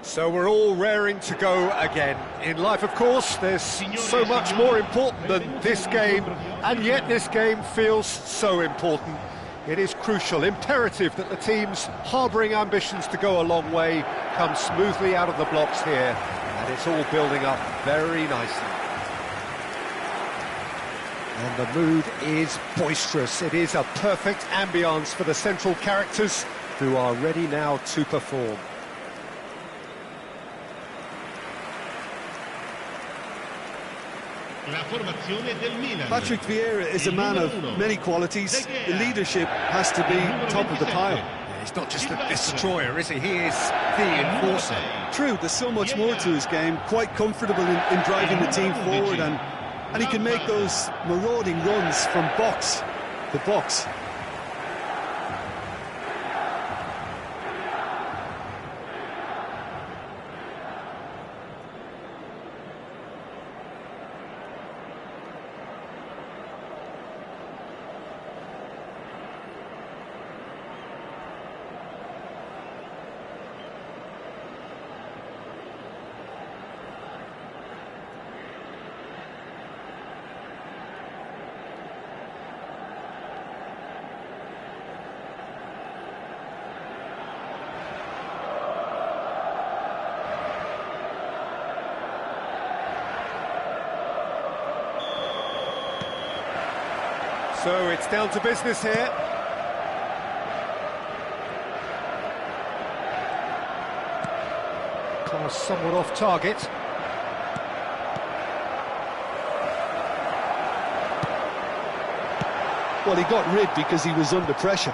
So we're all raring to go again. In life, of course, there's so much more important than this game, and yet this game feels so important. It is crucial, imperative that the teams harbouring ambitions to go a long way come smoothly out of the blocks here, and it's all building up very nicely. And the mood is boisterous. It is a perfect ambience for the central characters who are ready now to perform. Patrick Vieira is a man of many qualities. The leadership has to be top of the pile. Yeah, he's not just a destroyer, is he? He is the enforcer. True, there's so much more to his game. Quite comfortable in driving the team forward, and he can make those marauding runs from box to box. So it's down to business here. Class somewhat off target. Well, he got rid because he was under pressure.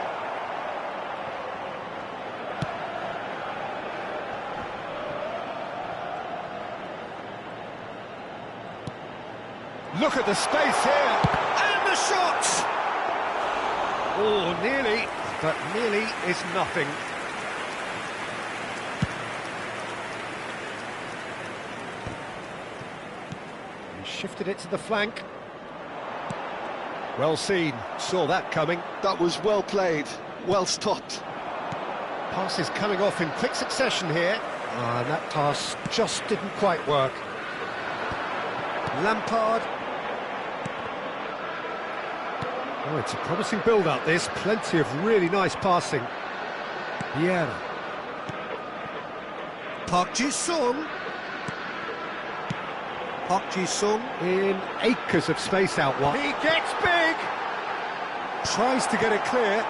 Look at the space here. Shot! Oh, nearly, but nearly is nothing. He shifted it to the flank. Well seen, saw that coming. That was well played, well stopped. Passes coming off in quick succession here. And that pass just didn't quite work. Lampard. Oh, it's a promising build-up, this. Plenty of really nice passing. Vieira. Park Ji-sung. Park Ji-sung in acres of space out wide. He gets big! Tries to get it clear.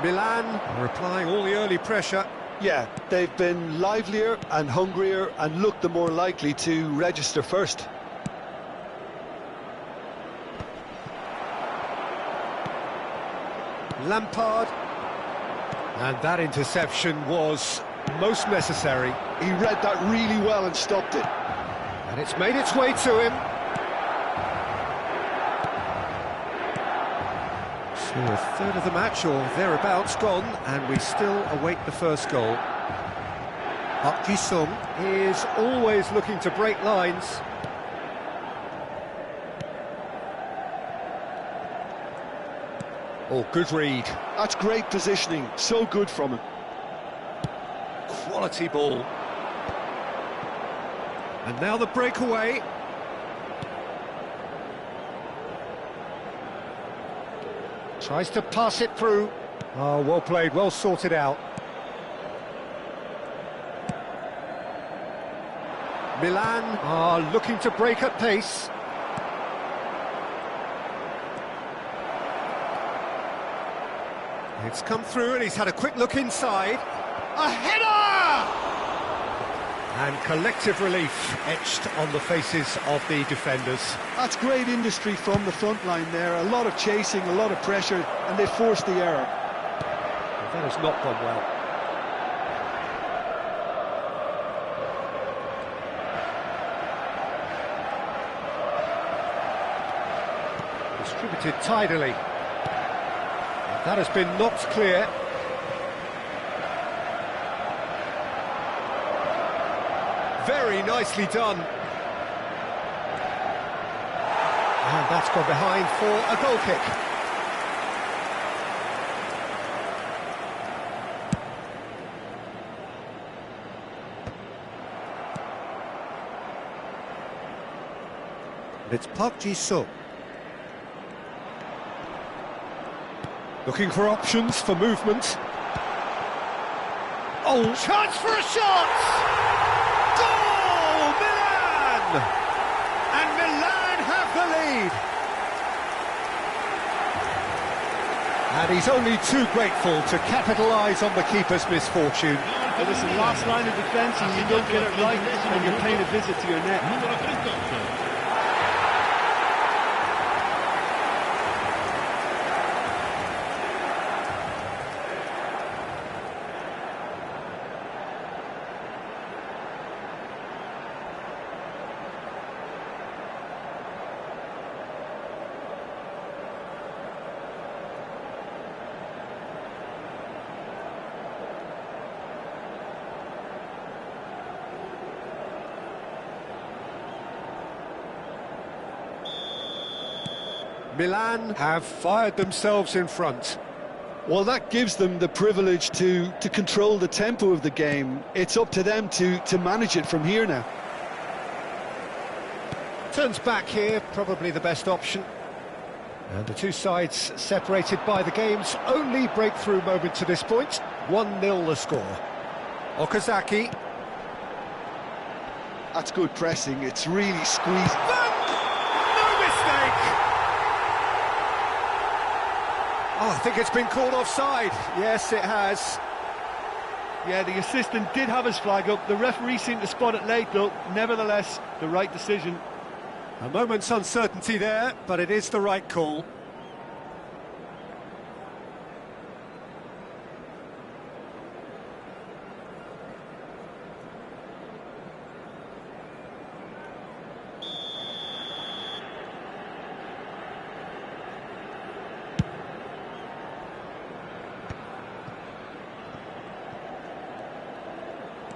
Milan are applying all the early pressure. Yeah, they've been livelier and hungrier and looked the more likely to register first. Lampard. And that interception was most necessary. He read that really well and stopped it. And it's made its way to him. So a third of the match, or thereabouts, gone, and we still await the first goal. Park Ji-sung is always looking to break lines. Oh, good read. That's great positioning, so good from him. Quality ball. And now the breakaway. Tries to pass it through. Oh, well played, well sorted out. Milan are looking to break at pace. It's come through and he's had a quick look inside. A header! And collective relief etched on the faces of the defenders. That's great industry from the front line there. A lot of chasing, a lot of pressure, and they forced the error. That has not gone well. Distributed tidily. That has been knocked clear. Very nicely done. And that's gone behind for a goal kick. It's Park Ji-suk. Looking for options for movement. Oh, chance for a shot! Goal! Milan! And Milan have the lead. And he's only too grateful to capitalise on the keeper's misfortune. Well, listen, last line of defence, and you don't get it right, and you're paying a visit to your net. Milan have fired themselves in front. Well, that gives them the privilege to control the tempo of the game. It's up to them to manage it from here now. Turns back here, probably the best option. And the two sides separated by the game's only breakthrough moment to this point. 1-0 the score. Okazaki. That's good pressing. It's really squeezed. No mistake! Oh, I think it's been called offside. Yes, it has. Yeah, the assistant did have his flag up. The referee seemed to spot it late, though. Nevertheless, the right decision. A moment's uncertainty there, but it is the right call.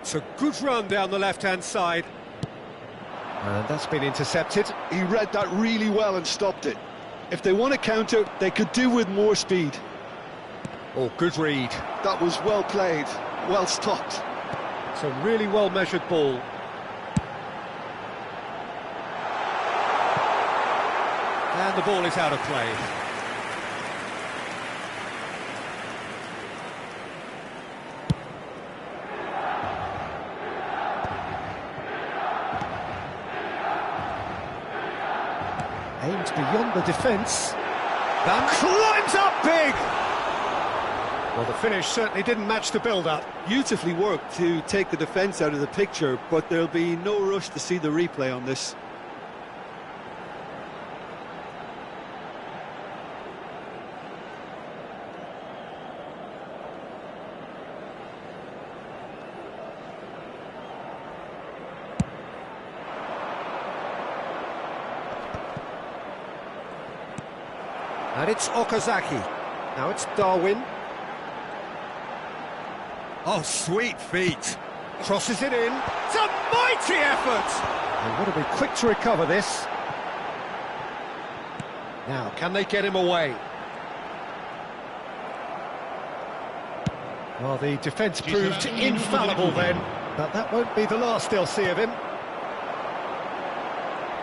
It's a good run down the left-hand side. And that's been intercepted. He read that really well and stopped it. If they want to counter, they could do with more speed. Oh, good read. That was well played, well stopped. It's a really well-measured ball. And the ball is out of play. Aims beyond the defence. That climbs up big! Well, the finish certainly didn't match the build-up. Beautifully worked to take the defence out of the picture, but there'll be no rush to see the replay on this. And it's Okazaki. Now it's Darwin. Oh, sweet feet. Crosses it in. It's a mighty effort! They've got to be quick to recover this. Now, can they get him away? Well, the defence proved infallible then, but that won't be the last they'll see of him.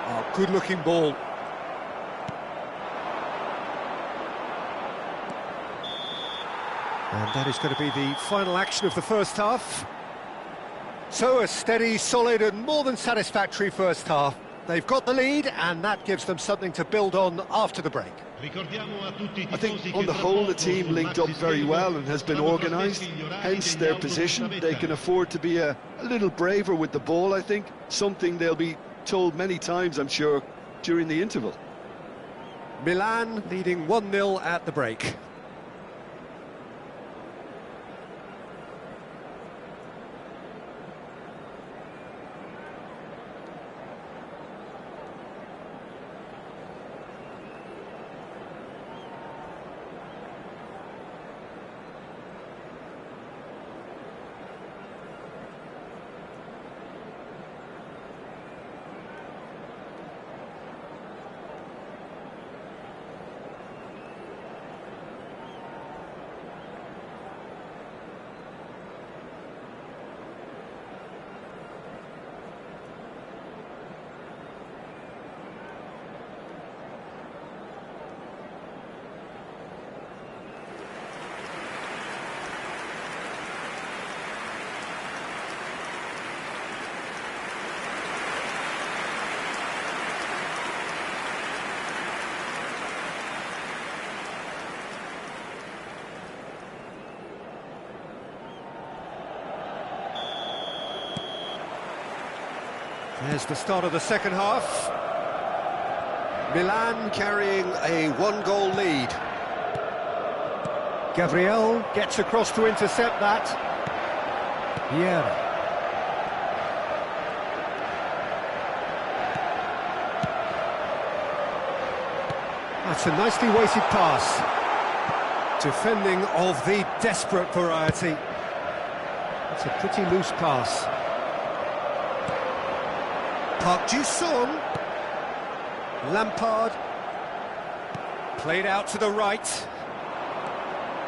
Oh, good-looking ball. And that is going to be the final action of the first half. So a steady, solid and more than satisfactory first half. They've got the lead and that gives them something to build on after the break. I think on the whole the team linked up very well and has been organised, hence their position. They can afford to be a little braver with the ball, I think. Something they'll be told many times, I'm sure, during the interval. Milan leading 1-0 at the break. There's the start of the second half. Milan carrying a one-goal lead. Gabriel gets across to intercept that. Vieira. That's a nicely weighted pass. Defending of the desperate variety. It's a pretty loose pass. Park Ji-sung. Lampard. Played out to the right.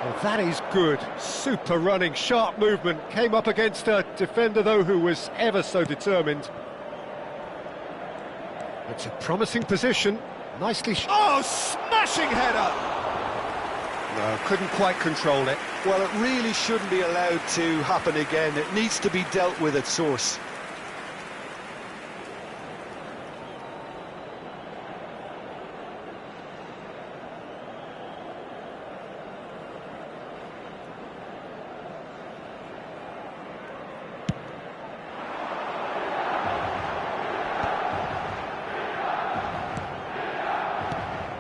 Well, that is good. Super running, sharp movement. Came up against a defender, though, who was ever so determined. It's a promising position. Nicely... Oh, smashing header! No, couldn't quite control it. Well, it really shouldn't be allowed to happen again. It needs to be dealt with at source.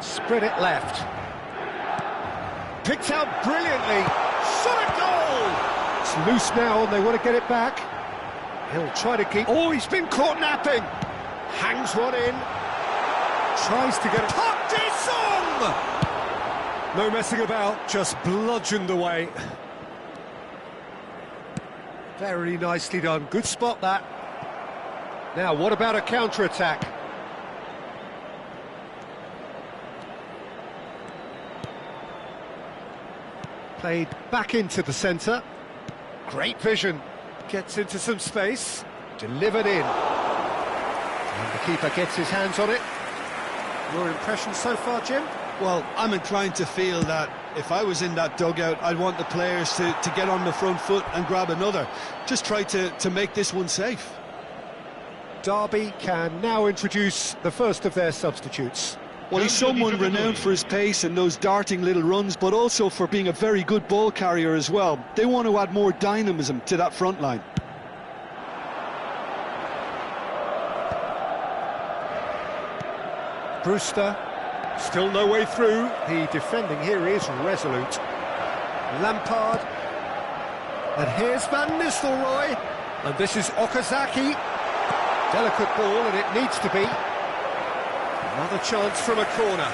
Spread it left. Picked out brilliantly. Shot a goal! It's loose now and they want to get it back. He'll try to keep... Oh, he's been caught napping. Hangs one in. Tries to get it. Park Ji-sung! No messing about, just bludgeoned away. Very nicely done. Good spot, that. Now, what about a counter-attack? Played back into the centre. Great vision. Gets into some space. Delivered in. And the keeper gets his hands on it. Your impression so far, Jim? Well, I'm inclined to feel that if I was in that dugout, I'd want the players to get on the front foot and grab another. Just try to make this one safe. Derby can now introduce the first of their substitutes. Well, he's someone renowned for his pace and those darting little runs, but also for being a very good ball carrier as well. They want to add more dynamism to that front line. Brewster, still no way through. The defending here is resolute. Lampard. And here's Van Nistelrooy. And this is Okazaki. Delicate ball, and it needs to be. Another chance from a corner.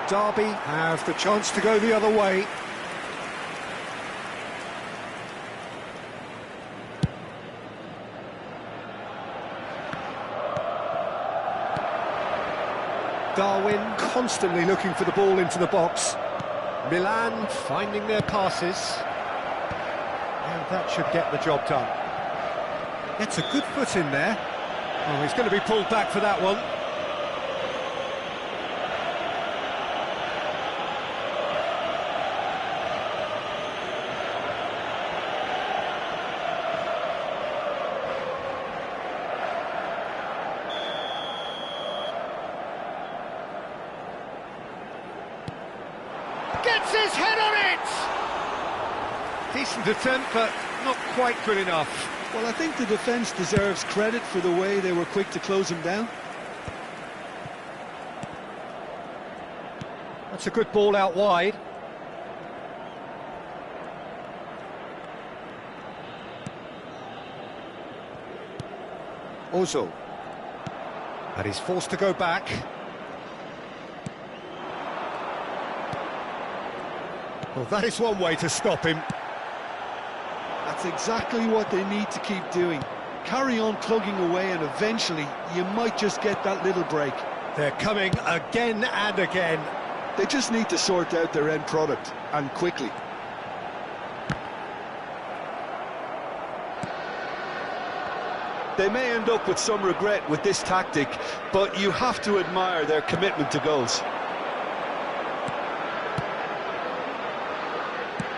Derby have the chance to go the other way. Darwin constantly looking for the ball into the box. Milan finding their passes. And that should get the job done. Gets a good foot in there. Oh, he's going to be pulled back for that one. Gets his head on it! Decent attempt, but not quite good enough. Well, I think the defence deserves credit for the way they were quick to close him down. That's a good ball out wide. Ozil. And he's forced to go back. Well, that is one way to stop him. That's exactly what they need to keep doing. Carry on plugging away and eventually you might just get that little break. They're coming again and again. They just need to sort out their end product, and quickly. They may end up with some regret with this tactic, but you have to admire their commitment to goals.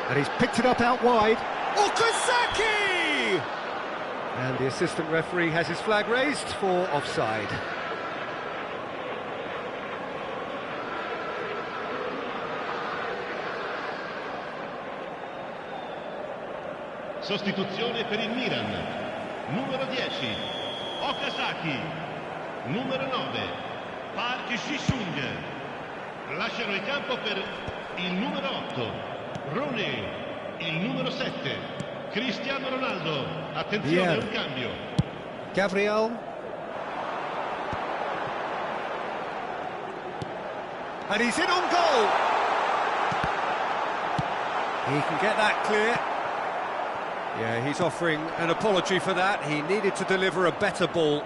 And he's picked it up out wide. Okazaki! And the assistant referee has his flag raised for offside. Sostituzione per il Milan. Numero 10, Okazaki. Numero 9, Park Ji-sung. Lasciano il campo per il numero 8, Rooney. Il numero 7, Cristiano Ronaldo. Attenzione, un cambio. Gabriel. And he's in on goal. He can get that clear. Yeah, he's offering an apology for that. He needed to deliver a better ball.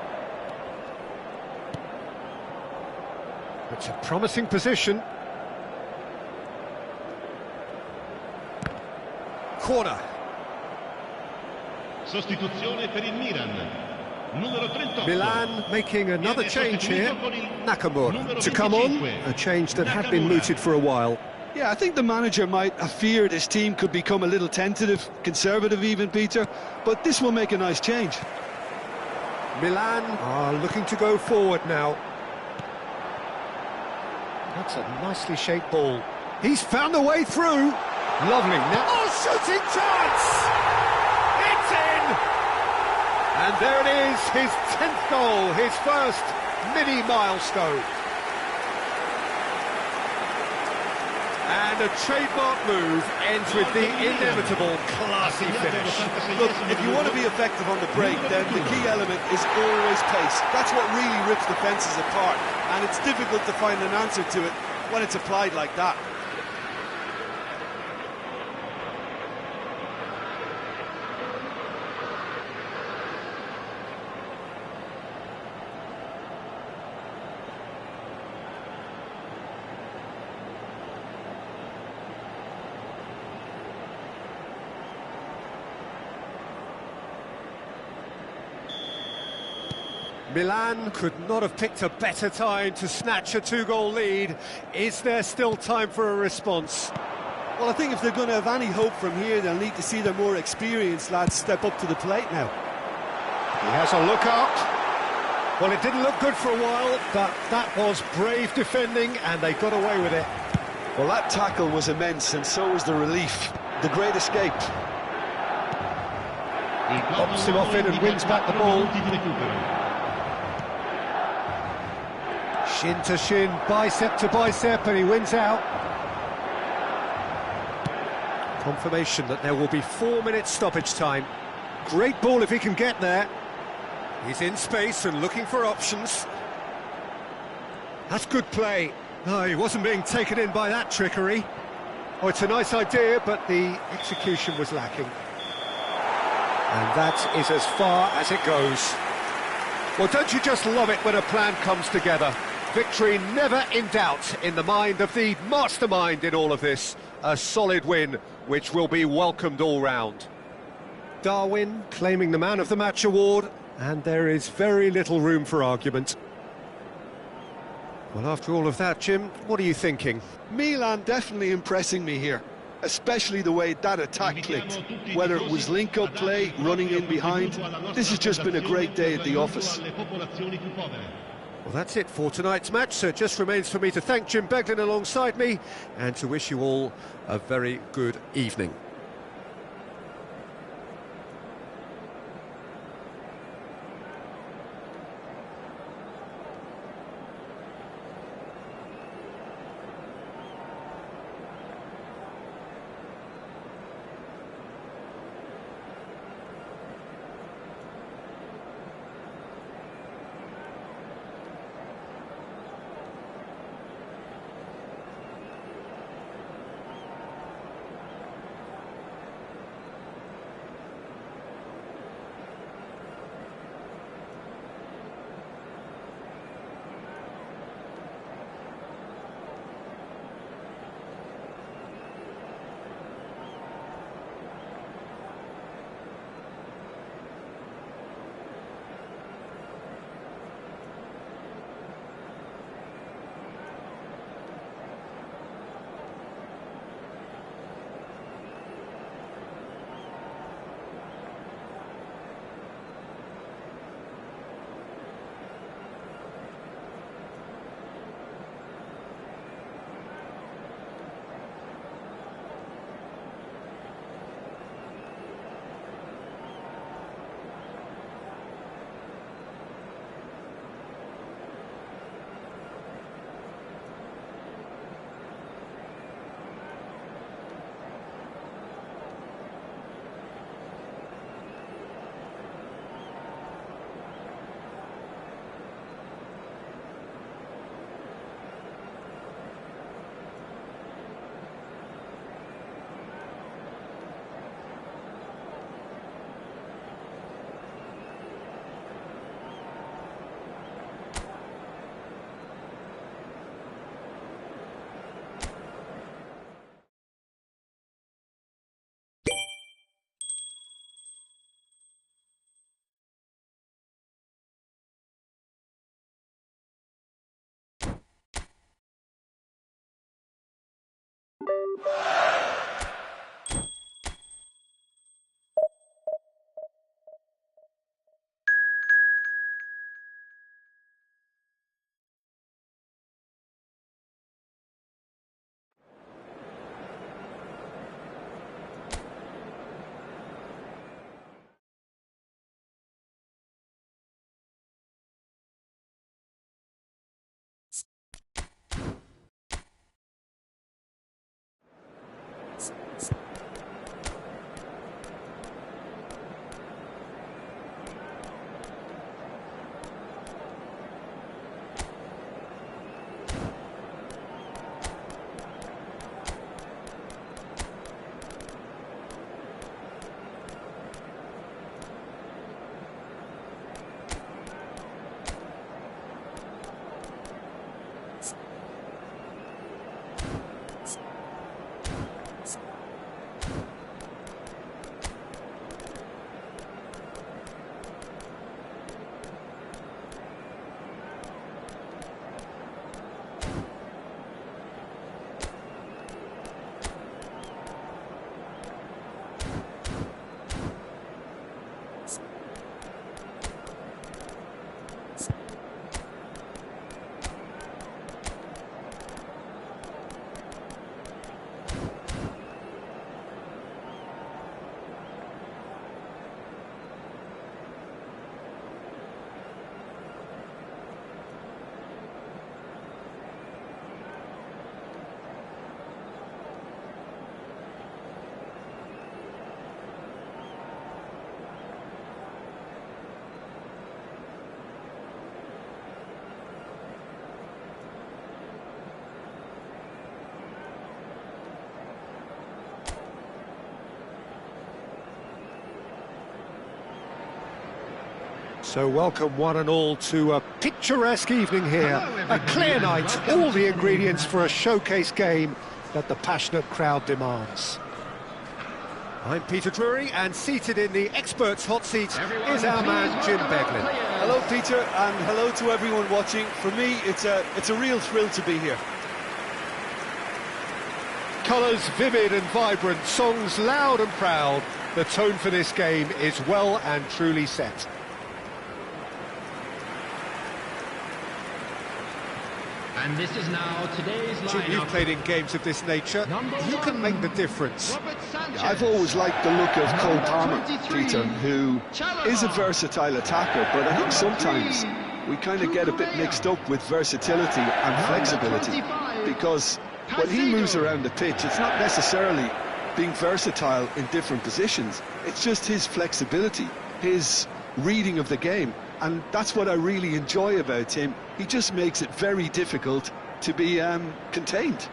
It's a promising position. Corner. Sostituzione per il Milan. Numero 38. Milan making another change here. Nakamura to come on, a change that had been mooted for a while. Yeah, I think the manager might have feared his team could become a little tentative, conservative even, Peter, but this will make a nice change. Milan are looking to go forward now. That's a nicely shaped ball. He's found a way through. Lovely. Now, oh, shooting chance! It's in! And there it is, his 10th goal, his first mini milestone. And a trademark move ends with the inevitable classy finish. Look, if you want to be effective on the break, then the key element is always pace. That's what really rips defences apart, and it's difficult to find an answer to it when it's applied like that. Milan could not have picked a better time to snatch a two-goal lead. Is there still time for a response? Well, I think if they're going to have any hope from here, they'll need to see their more experienced lads step up to the plate now. He has a look up. Well, it didn't look good for a while, but that was brave defending, and they got away with it. Well, that tackle was immense, and so was the relief. The great escape. He pops him off in and wins back the ball. Shin to shin, bicep to bicep, and he wins out. Confirmation that there will be 4 minutes stoppage time. Great ball if he can get there. He's in space and looking for options. That's good play. No, he wasn't being taken in by that trickery. Oh, it's a nice idea, but the execution was lacking. And that is as far as it goes. Well, don't you just love it when a plan comes together? Victory never in doubt in the mind of the mastermind in all of this. A solid win, which will be welcomed all round. Darwin claiming the Man of the Match award, and there is very little room for argument. Well, after all of that, Jim, what are you thinking? Milan definitely impressing me here, especially the way that attack clicked. Whether it was link-up play, running in behind, this has just been a great day at the office. Well, that's it for tonight's match, so it just remains for me to thank Jim Beglin alongside me and to wish you all a very good evening. So welcome one and all to a picturesque evening here, a clear night, all the ingredients for a showcase game that the passionate crowd demands. I'm Peter Drury, and seated in the experts' hot seat is our man Jim Beglin. Hello Peter, and hello to everyone watching. For me, it's a real thrill to be here. Colours vivid and vibrant, songs loud and proud. The tone for this game is well and truly set. And this is now today's Jim, you've lineup. played in games of this nature. Who can make the difference? I've always liked the look of Cole Palmer, Peter, who is a versatile attacker, but I think sometimes we kind of get a bit mixed up with versatility and flexibility, because when he moves around the pitch, it's not necessarily being versatile in different positions, it's just his flexibility, his reading of the game, and that's what I really enjoy about him. He just makes it very difficult to be contained.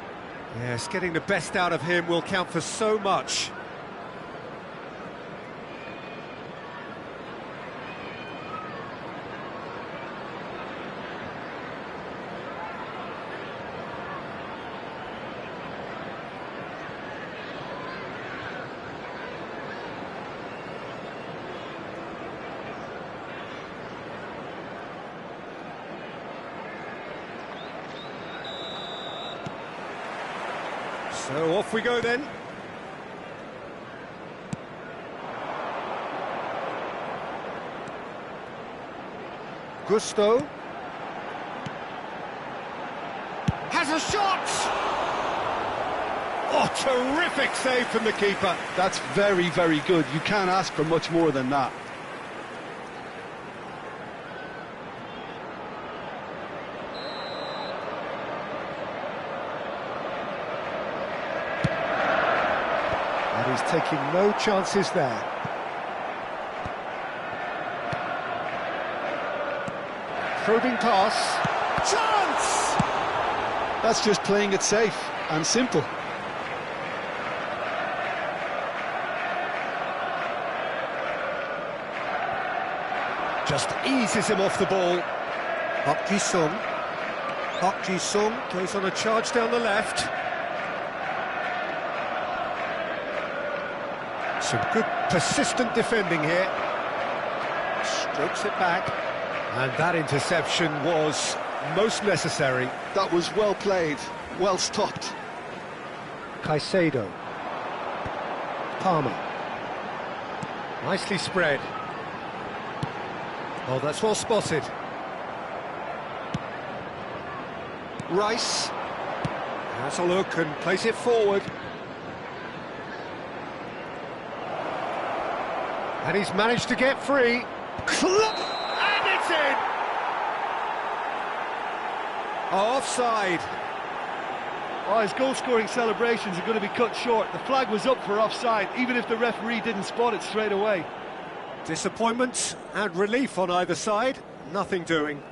Yes, getting the best out of him will count for so much. So off we go then. Gusto has a shot! Oh, terrific save from the keeper. That's very, very good. You can't ask for much more than that. And he's taking no chances there. Probing pass. Chance! That's just playing it safe and simple. Just eases him off the ball. Park Ji-sung. Park Ji-sung goes on a charge down the left. Some good persistent defending here. Strokes it back. And that interception was most necessary. That was well played, well stopped. Caicedo. Palmer. Nicely spread. Oh, that's well spotted. Rice. Has a look and plays it forward. And he's managed to get free. And it's in! Oh, offside. Oh, his goal-scoring celebrations are going to be cut short. The flag was up for offside, even if the referee didn't spot it straight away. Disappointment and relief on either side. Nothing doing.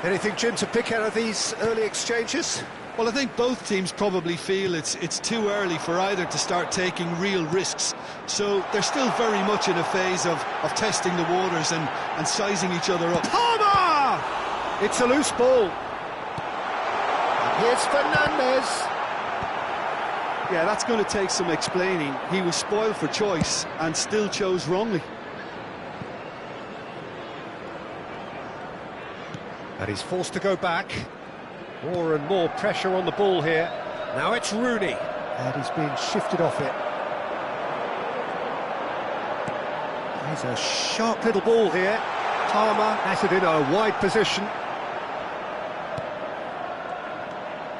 Anything, Jim, to pick out of these early exchanges? Well, I think both teams probably feel it's too early for either to start taking real risks. So they're still very much in a phase of testing the waters and sizing each other up. Palmer! It's a loose ball. Here's Fernandez. Yeah, that's going to take some explaining. He was spoiled for choice and still chose wrongly. And he's forced to go back. More and more pressure on the ball here. Now it's Rooney. And he's been shifted off it. There's a sharp little ball here. Palmer has it in a wide position.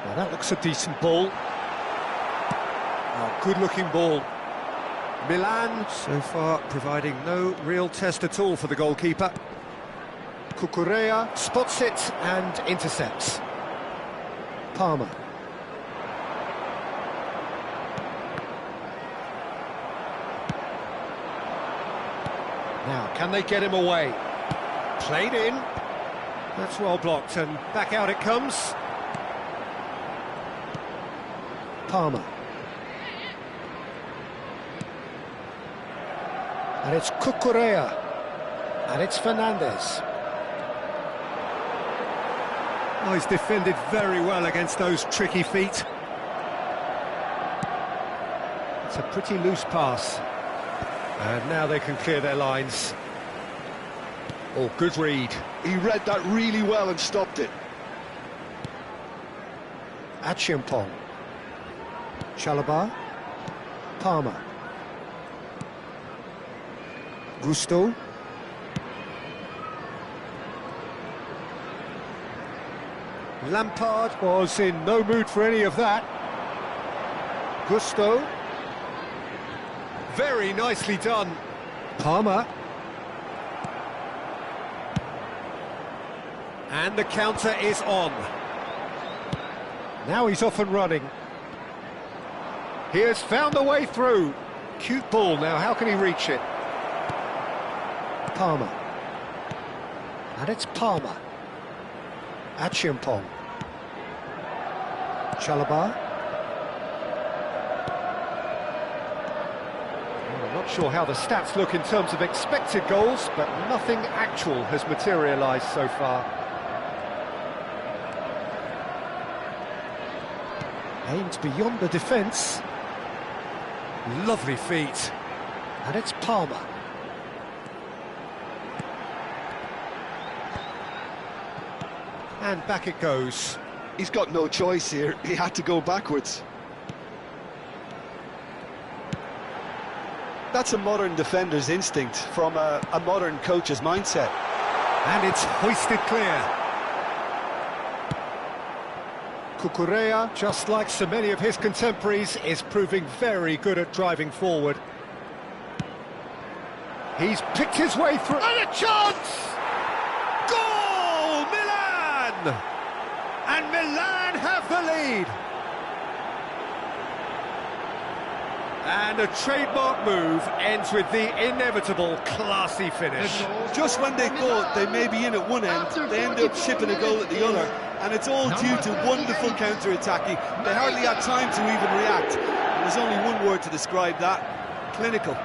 Now that looks a decent ball. Oh, good-looking ball. Milan, so far, providing no real test at all for the goalkeeper. Cucurella spots it and intercepts. Palmer. Now, can they get him away? Played in. That's well blocked, and back out it comes. Palmer. And it's Cucurella. And it's Fernandez. Oh, he's defended very well against those tricky feet. It's a pretty loose pass. And now they can clear their lines. Oh, good read. He read that really well and stopped it. Achiampong. Chalobah. Palmer. Gusto. Lampard was in no mood for any of that. Gusto. Very nicely done. Palmer. And the counter is on. Now he's off and running. He has found the way through. Cute ball now, how can he reach it? Palmer. And it's Palmer. Achiampong. Chalobah. I'm not sure how the stats look in terms of expected goals, but nothing actual has materialised so far. Aimed beyond the defence. Lovely feet. And it's Palmer. And back it goes. He's got no choice here. He had to go backwards. That's a modern defender's instinct from a modern coach's mindset. And it's hoisted clear. Cucurella, just like so many of his contemporaries, is proving very good at driving forward. He's picked his way through. And a chance! Goal! Milan! And Milan have the lead. And a trademark move ends with the inevitable classy finish. Just when they thought they may be in at one end, they end up shipping a goal at the other. And it's all due to wonderful counter-attacking. They hardly had time to even react. And there's only one word to describe that: clinical.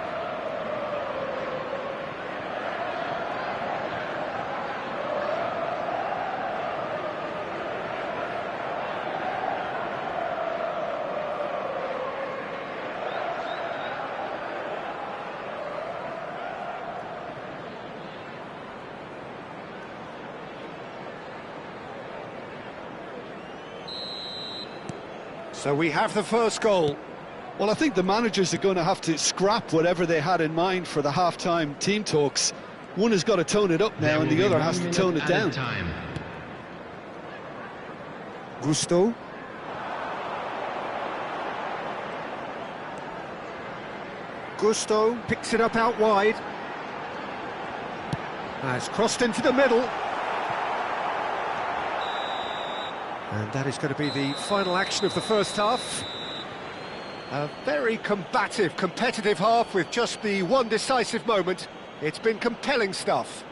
So we have the first goal. Well, I think the managers are going to have to scrap whatever they had in mind for the half-time team talks. One has got to tone it up now and the other has to tone it down. Gusto. Gusto picks it up out wide. Has crossed into the middle. And that is going to be the final action of the first half. A very combative, competitive half with just the one decisive moment. It's been compelling stuff.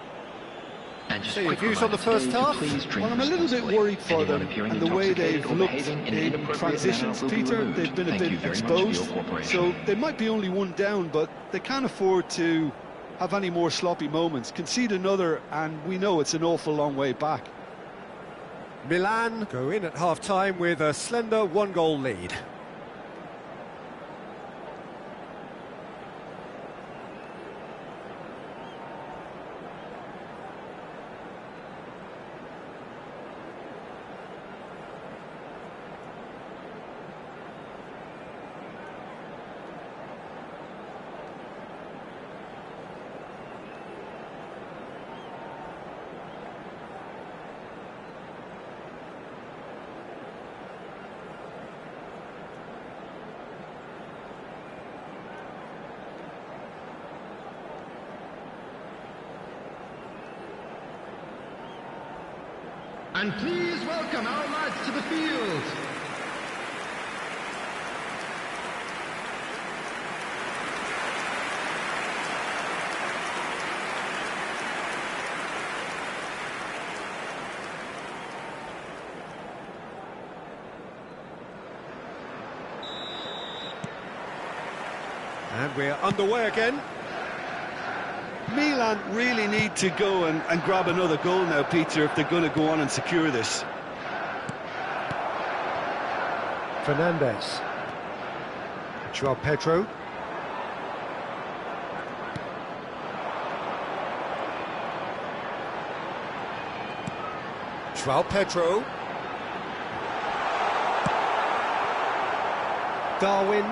So your views on the first half? Well, I'm a little bit worried for them and the way they've looked in transitions, Peter. They've been a bit exposed, so they might be only one down, but they can't afford to have any more sloppy moments. Concede another, and we know it's an awful long way back. Milan go in at half-time with a slender one-goal lead. And please welcome our lads to the field. And we're underway again. Milan really need to go and grab another goal now, Peter, if they're going to go on and secure this. Fernandez. Joao Pedro. Joao Pedro. Darwin.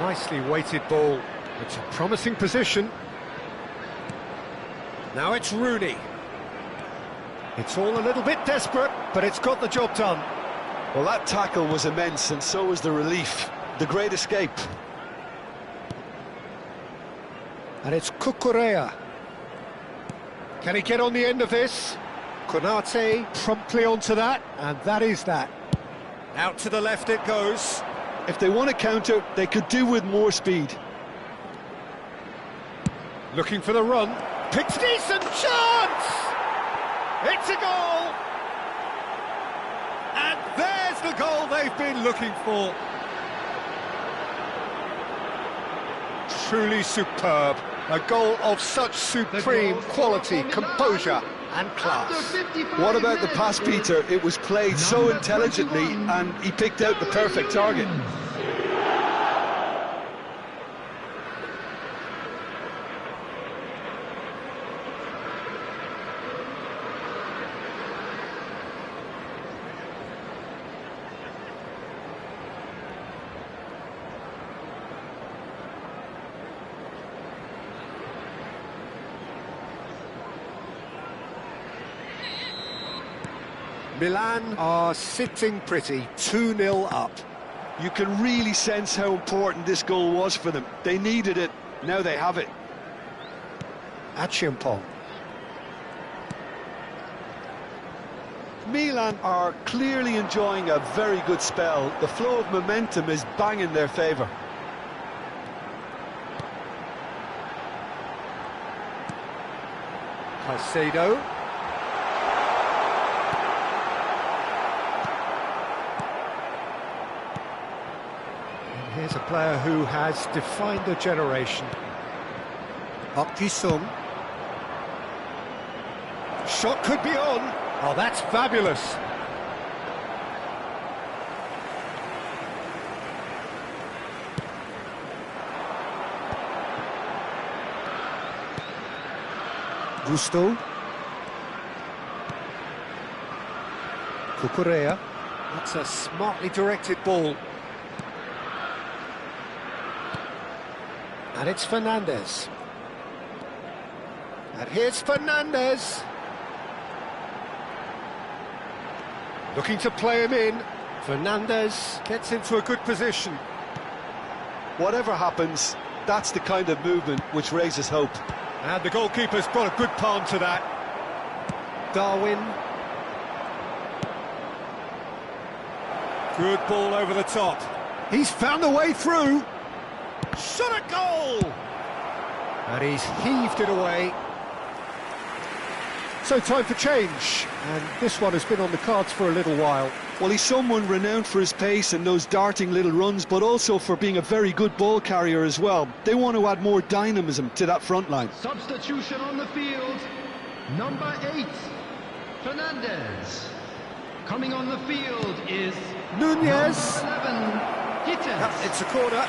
Nicely weighted ball. It's a promising position. Now it's Rooney. It's all a little bit desperate, but it's got the job done. Well, that tackle was immense, and so was the relief. The great escape. And it's Cucurella. Can he get on the end of this? Konate promptly onto that, and that is that. Out to the left it goes. If they want to counter, they could do with more speed. Looking for the run. Picks decent chance! It's a goal! And there's the goal they've been looking for. Truly superb. A goal of such supreme quality, composure and class. What about the pass, Peter? It was played so intelligently and he picked out the perfect target. Milan are sitting pretty, 2-0 up. You can really sense how important this goal was for them. They needed it, now they have it. Achiampong. Milan are clearly enjoying a very good spell. The flow of momentum is bang in their favour. Caicedo. Here's a player who has defined a generation. Okisum. Shot could be on. Oh, that's fabulous. Gusto. Cucurella. That's a smartly directed ball. And it's Fernandez. And here's Fernandez. Looking to play him in. Fernandez gets into a good position. Whatever happens, that's the kind of movement which raises hope. And the goalkeeper's brought a good palm to that. Darwin. Good ball over the top. He's found a way through. Shot at goal! And he's heaved it away. So time for change, and this one has been on the cards for a little while. Well, he's someone renowned for his pace and those darting little runs, but also for being a very good ball carrier as well. They want to add more dynamism to that front line. Substitution on the field. Number 8, Fernandez. Coming on the field is Nunez. number 11, Gittens. It's a corner.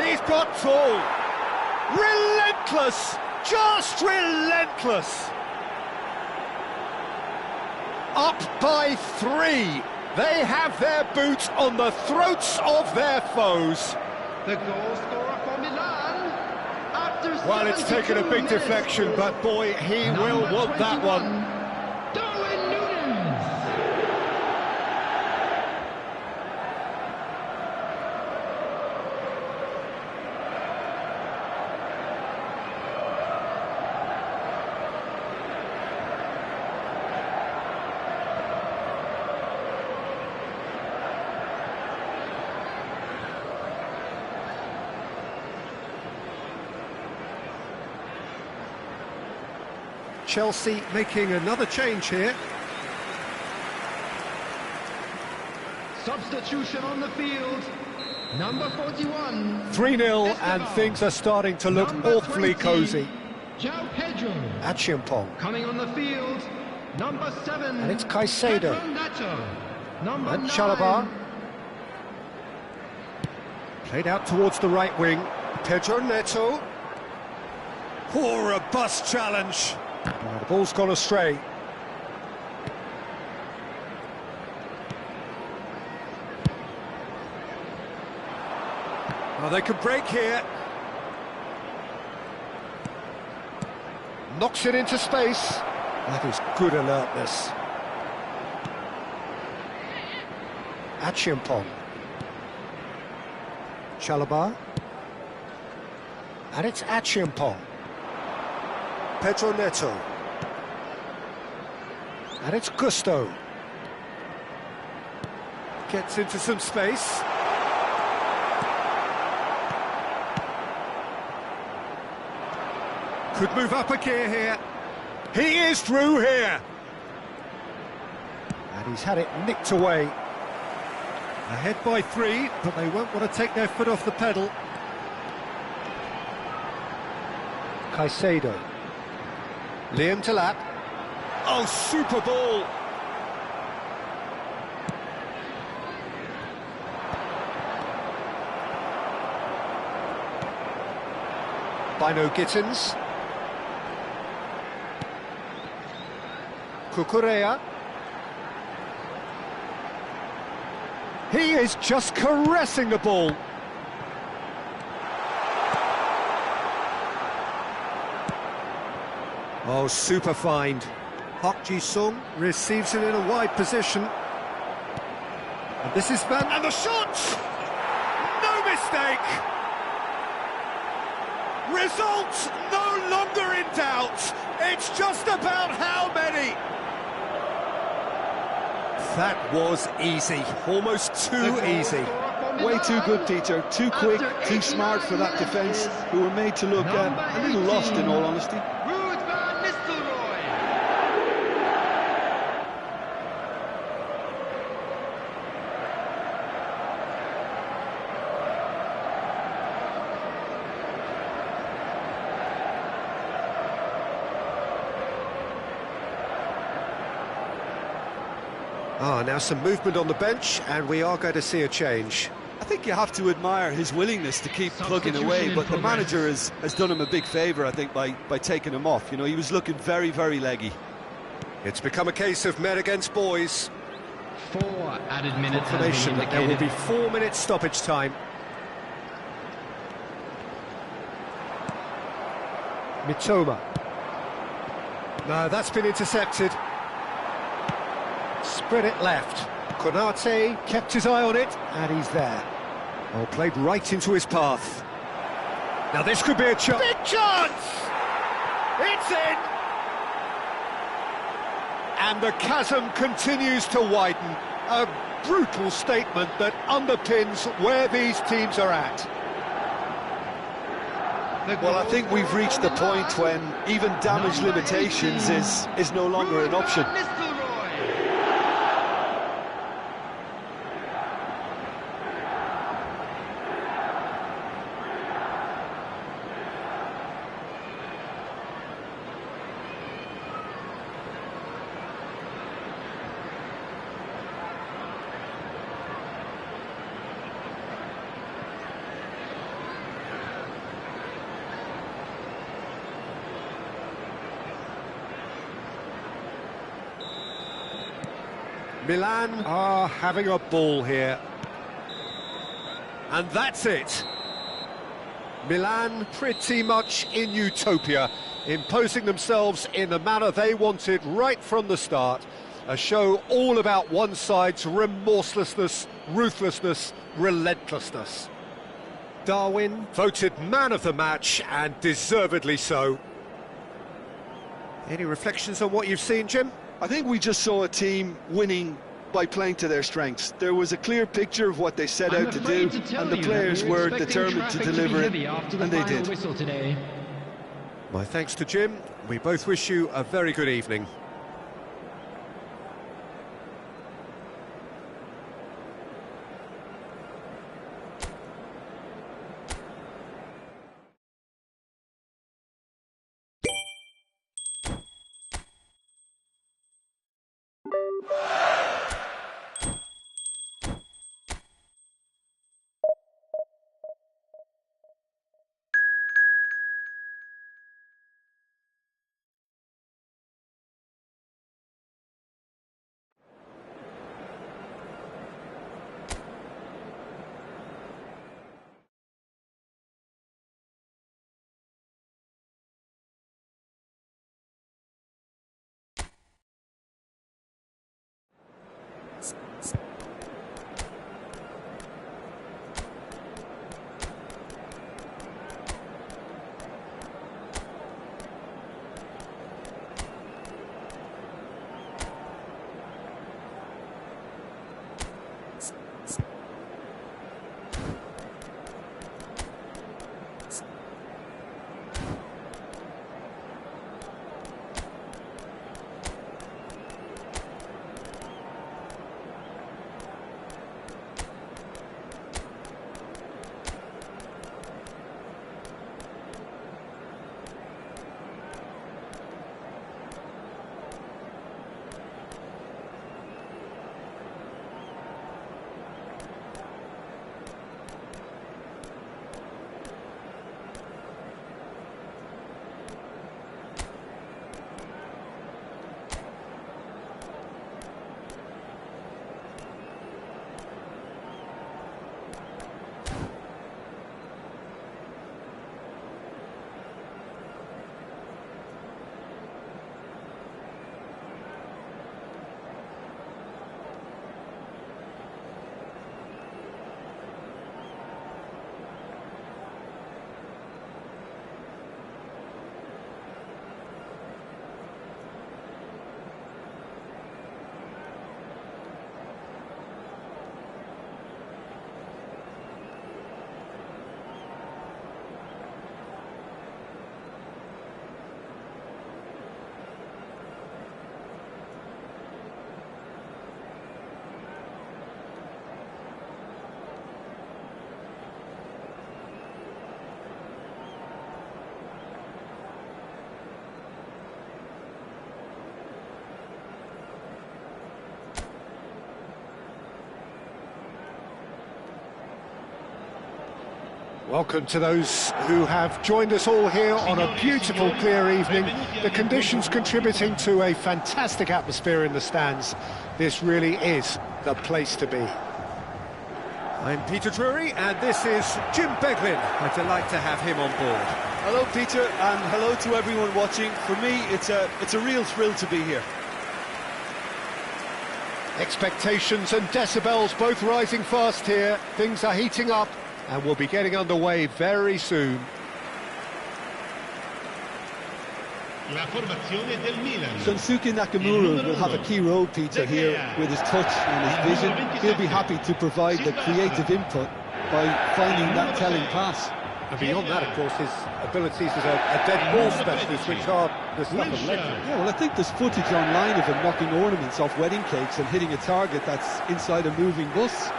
He's got tall. Relentless. Just relentless. Up by 3. They have their boots on the throats of their foes. The goal scorer for Milan. After Well, it's taken a 72 big minutes, deflection, but boy, he will number want that 21, one. Darwin Núñez. Chelsea making another change here. Substitution on the field. Number 41. 3-0 and things are starting to look Number awfully 20, cosy. João Pedro. Achiampong. Coming on the field. Number 7. And it's Caicedo. Pedro Neto. Number And 9. Chalobah. Played out towards the right wing. Pedro Neto. Poor robust challenge. Oh, the ball's gone astray. Oh, they could break here. Knocks it into space. That is good alertness. Achiampong. Chalobah. And it's Achiampong. Pedro Neto. And it's Gusto. Gets into some space. Could move up a gear here. He is through here. And he's had it nicked away. Ahead by 3, but they won't want to take their foot off the pedal. Caicedo. Liam Delap. Oh, super ball! Bino Gittens. Cucurella. He is just caressing the ball. Oh, super find. Park Ji-sung receives it in a wide position. And this is Van... And the shot! No mistake! Results no longer in doubt. It's just about how many. That was easy. Almost too easy. Way too good, Peter. Too quick, too smart for that defence, who were made to look a little lost, in all honesty. Now some movement on the bench, and we are going to see a change. I think you have to admire his willingness to keep plugging away, but the manager has done him a big favour, I think, by taking him off. You know, he was looking very, very leggy. It's become a case of men against boys. 4 added minutes. Confirmation that there will be 4 minutes stoppage time. Mitoma. No, that's been intercepted. Spread it left. Konate kept his eye on it, and he's there. Oh, played right into his path. Now this could be a chance. Big chance! It's in! And the chasm continues to widen. A brutal statement that underpins where these teams are at. Well, I think we've reached the point when even damage limitations is no longer an option. Milan are having a ball here. And that's it. Milan pretty much in utopia, imposing themselves in the manner they wanted right from the start. A show all about one side's remorselessness, ruthlessness, relentlessness. Darwin voted man of the match, and deservedly so. Any reflections on what you've seen, Jim? I think we just saw a team winning by playing to their strengths. There was a clear picture of what they set out to do, and the players were determined to deliver it, and they did. My thanks to Jim. We both wish you a very good evening. Welcome to those who have joined us all here on a beautiful, clear evening. The conditions contributing to a fantastic atmosphere in the stands. This really is the place to be. I'm Peter Drury, and this is Jim Beglin. A delight to have him on board. Hello, Peter, and hello to everyone watching. For me, it's a real thrill to be here. Expectations and decibels both rising fast here. Things are heating up, and we'll be getting underway very soon. La formazione del Milan. Shunsuke Nakamura will have a key role, Peter, here with his touch and his vision. He'll be happy to provide the creative input by finding that telling pass. And beyond that, of course, his abilities as a dead ball specialist, which are the stuff of legend. Yeah, well, I think there's footage online of him knocking ornaments off wedding cakes and hitting a target that's inside a moving bus.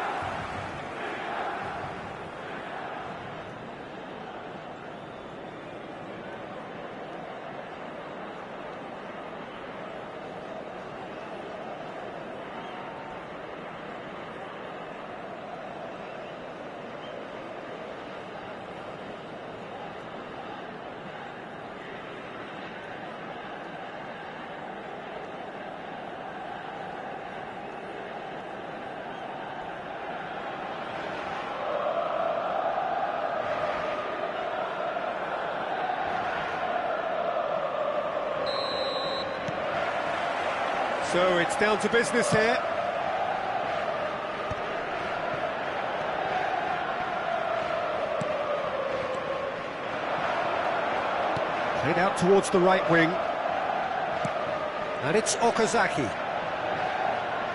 So it's down to business here. Played out towards the right wing. And it's Okazaki.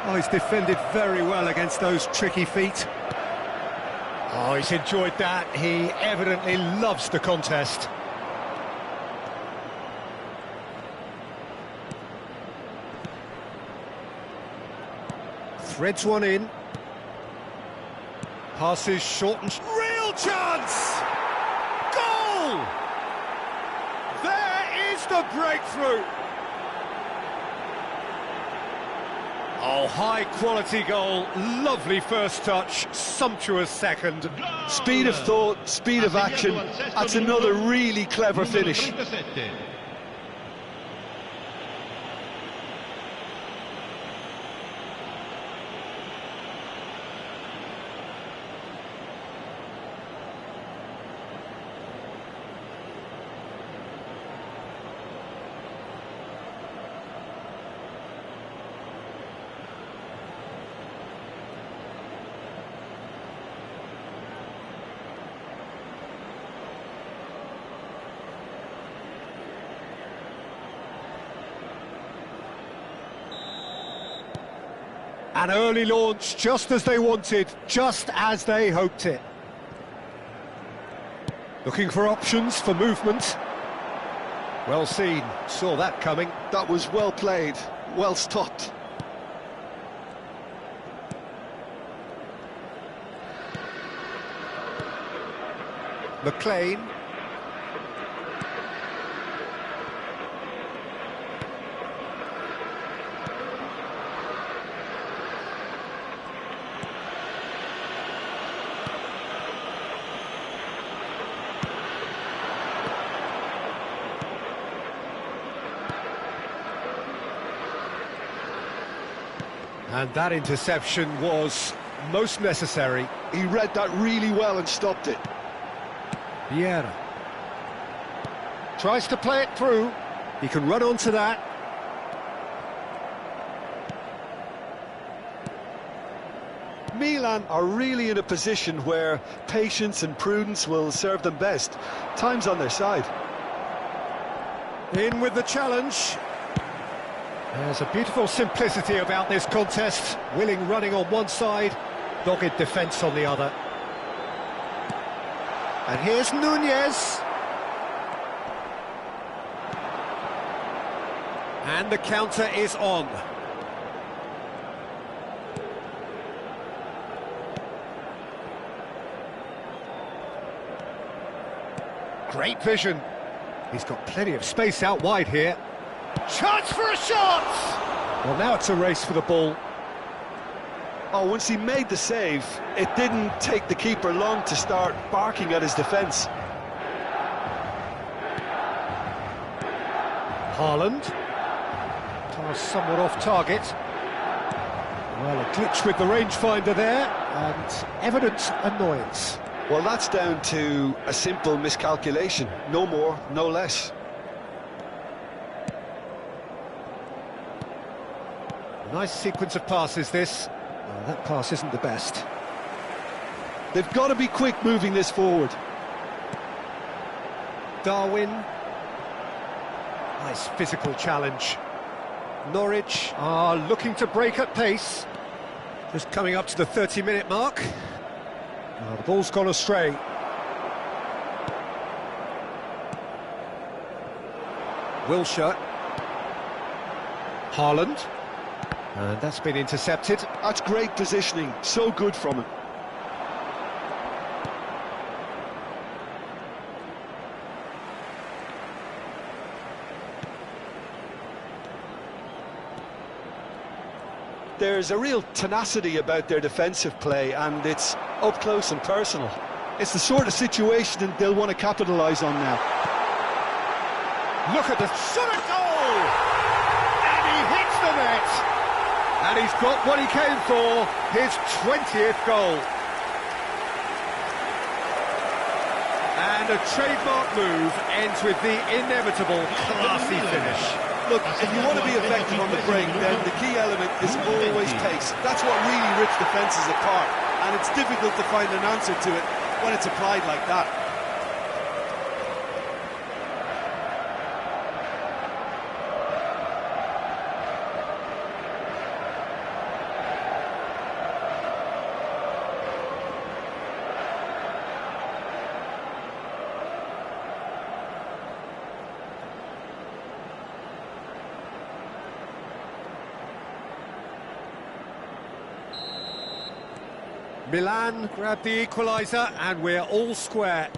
Oh, he's defended very well against those tricky feet. Oh, he's enjoyed that. He evidently loves the contest. Threads one in. Passes short and... Real chance! Goal! There is the breakthrough! Oh, high-quality goal. Lovely first touch. Sumptuous second. Speed of thought, speed of action. That's another really clever finish. An early launch, just as they wanted, just as they hoped it. Looking for options for movement. Well seen, saw that coming. That was well played, well stopped. McLean. And that interception was most necessary. He read that really well and stopped it. Vieira tries to play it through. He can run onto that. Milan are really in a position where patience and prudence will serve them best. Time's on their side. In with the challenge. There's a beautiful simplicity about this contest. Willing running on one side, dogged defence on the other. And here's Nunez. And the counter is on. Great vision. He's got plenty of space out wide here. Chance for a shot! Well, now it's a race for the ball. Oh, once he made the save, it didn't take the keeper long to start barking at his defence. Haaland. Pass somewhat off target. Well, a glitch with the rangefinder there, and evident annoyance. Well, that's down to a simple miscalculation. No more, no less. Nice sequence of passes, this. That pass isn't the best. They've got to be quick moving this forward. Darwin. Nice physical challenge. Norwich are looking to break at pace. Just coming up to the 30-minute mark. The ball's gone astray. Wilshere. Haaland. And that's been intercepted. That's great positioning, so good from him. There's a real tenacity about their defensive play, and it's up close and personal. It's the sort of situation that they'll want to capitalise on now. Look at the shot at goal! And he hits the net! And he's got what he came for, his 20th goal. And a trademark move ends with the inevitable classy finish. Look, if you want to be effective on the break, then the key element is always pace. That's what really rips defences apart, and it's difficult to find an answer to it when it's applied like that. Milan grabbed the equaliser, and we're all square.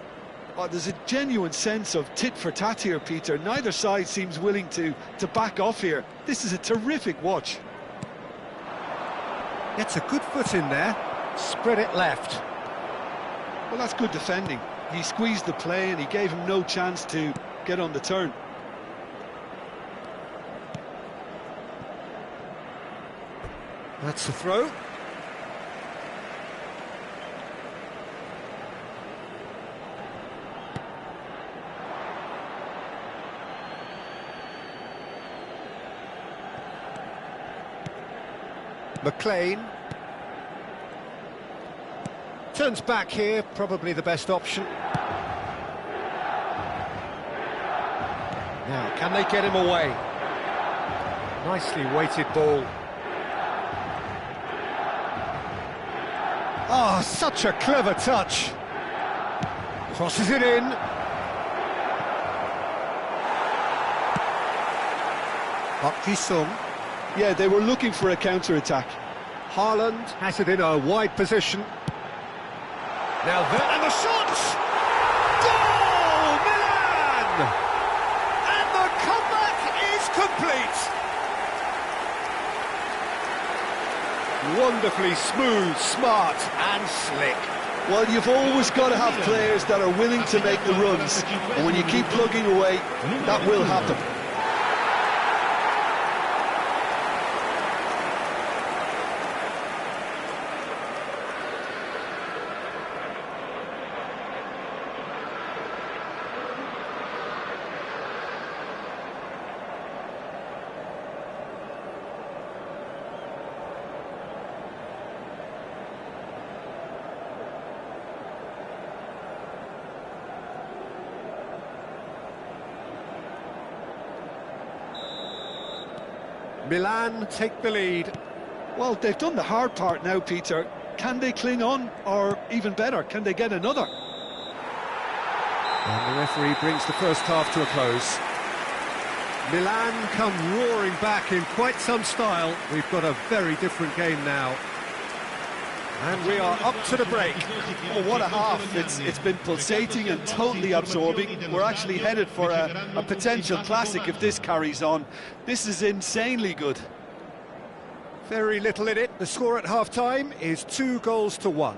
Oh, there's a genuine sense of tit-for-tat here, Peter. Neither side seems willing to back off here. This is a terrific watch. Gets a good foot in there, spread it left. Well, that's good defending. He squeezed the play and he gave him no chance to get on the turn. That's the throw. McLean turns back here, probably the best option. Now, can they get him away? Nicely weighted ball. Oh, such a clever touch. Crosses it in. Park Ji-sung. Yeah, they were looking for a counter-attack. Haaland has it in a wide position. Now there, and the shot! Goal! Milan! And the comeback is complete! Wonderfully smooth, smart and slick. Well, you've always got to have players that are willing to make the runs. And when you keep plugging away, that will happen. Milan take the lead. Well, they've done the hard part now, Peter. Can they cling on, or even better, can they get another? And the referee brings the first half to a close. Milan come roaring back in quite some style. We've got a very different game now. And we are up to the break. Oh, what a half. It's been pulsating and totally absorbing. We're actually headed for a potential classic if this carries on. This is insanely good. Very little in it. The score at half-time is 2-1.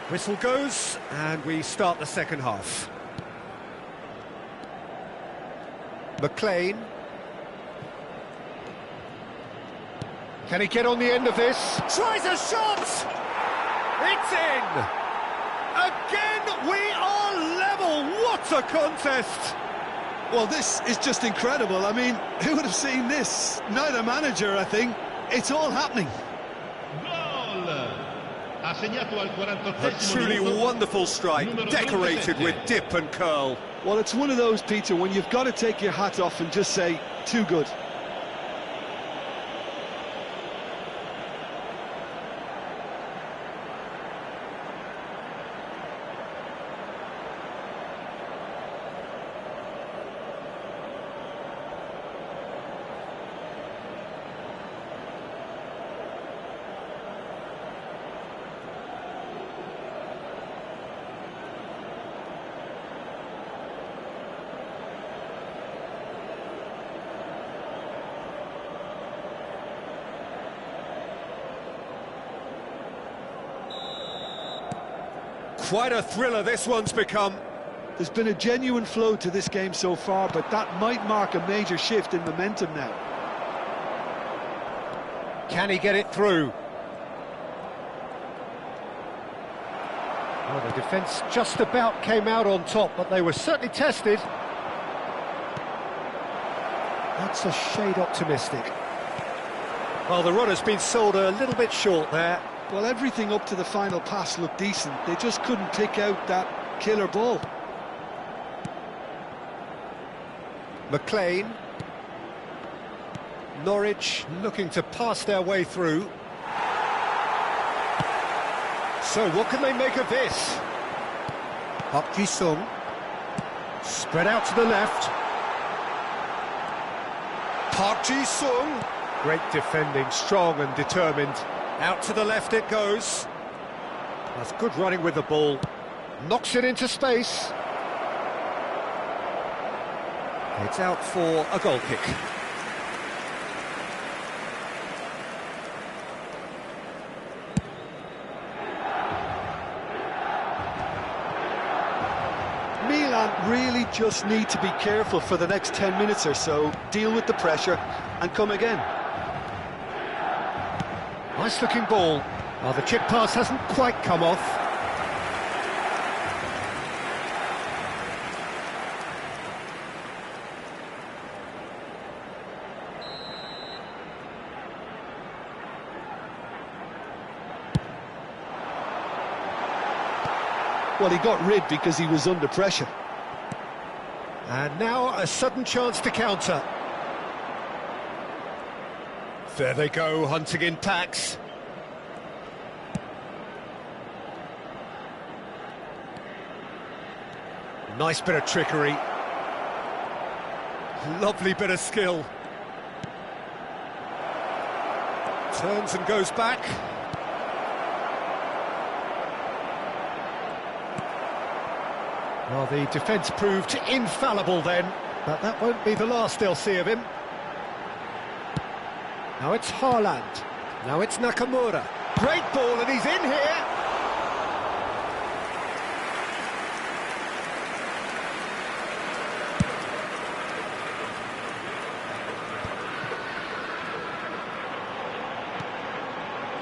Whistle goes, and we start the second half. McLean. Can he get on the end of this? Tries a shot! It's in! Again, we are level! What a contest! Well, this is just incredible. I mean, who would have seen this? Neither manager, I think. It's all happening. A truly wonderful strike, decorated with dip and curl. Well, it's one of those, Peter, when you've got to take your hat off and just say, too good. Quite a thriller this one's become. There's been a genuine flow to this game so far, but that might mark a major shift in momentum now. Can he get it through? Well, the defence just about came out on top, but they were certainly tested. That's a shade optimistic. Well, the run has been sold a little bit short there. Well, everything up to the final pass looked decent. They just couldn't pick out that killer ball. McLean. Norwich looking to pass their way through. So what can they make of this? Park Ji-sung. Spread out to the left. Park Ji-sung. Great defending, strong and determined. Out to the left it goes. That's good running with the ball. Knocks it into space. It's out for a goal kick. Milan really just need to be careful for the next 10 minutes or so, deal with the pressure and come again. Nice looking ball. Well, the chip pass hasn't quite come off. Well, he got rid because he was under pressure. And now a sudden chance to counter. There they go, hunting in packs. Nice bit of trickery. Lovely bit of skill. Turns and goes back. Well, the defence proved infallible then, but that won't be the last they'll see of him. Now it's Haaland. Now it's Nakamura. Great ball, and he's in here.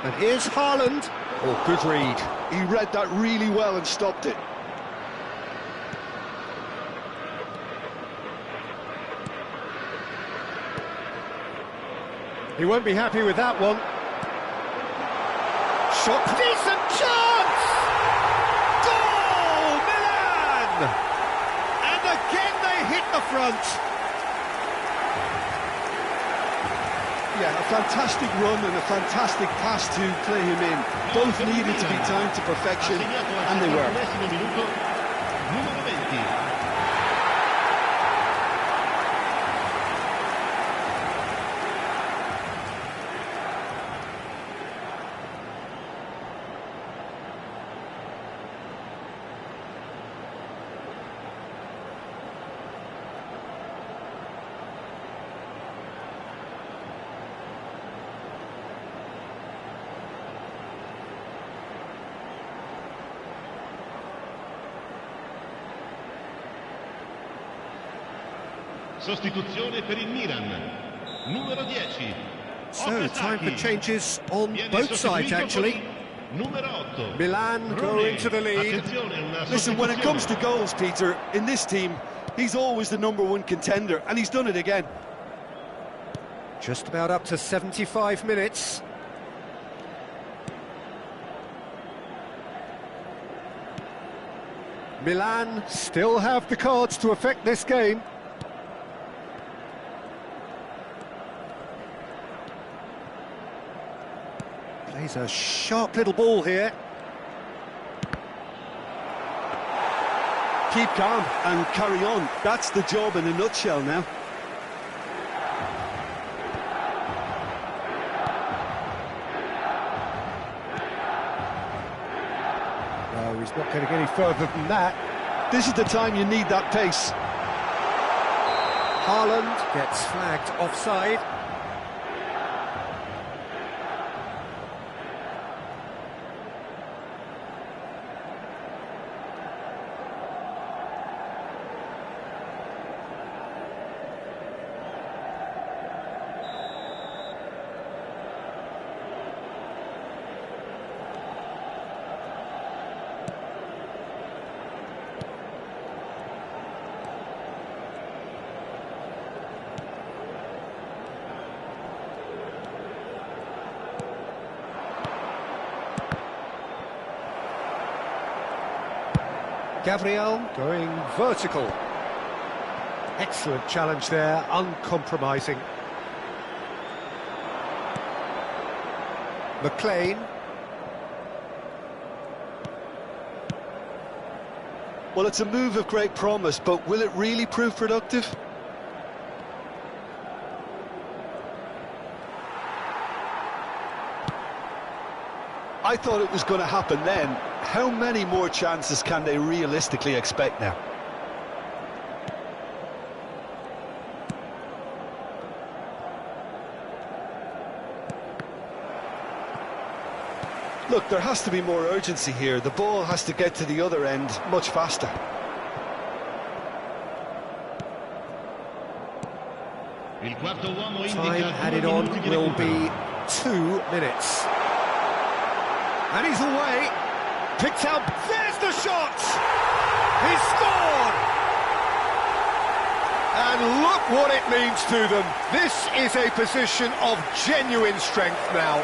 And here's Haaland. Oh, good read. He read that really well and stopped it. He won't be happy with that one. Shot, decent chance! Goal, Milan! And again they hit the front. Yeah, a fantastic run and a fantastic pass to play him in. Both needed to be timed to perfection, and they were. Numero 20. Sostituzione per il Milan, numero 10. So, time for changes on both sides, actually. Numero 8. Milan go into the lead. Listen, when it comes to goals, Peter, in this team, he's always the #1 contender, and he's done it again. Just about up to 75 minutes. Milan still have the cards to affect this game. Plays a sharp little ball here. Keep calm and carry on. That's the job in a nutshell now. No, he's not going to get any further than that. This is the time you need that pace. Haaland gets flagged offside. Gabriel going vertical. Excellent challenge there, uncompromising. McLean. Well, it's a move of great promise, but will it really prove productive? I thought it was going to happen then. How many more chances can they realistically expect now? Look, there has to be more urgency here. The ball has to get to the other end much faster. Time added on will be 2 minutes. And he's away. Picked out. There's the shot! He scored! And look what it means to them. This is a position of genuine strength now.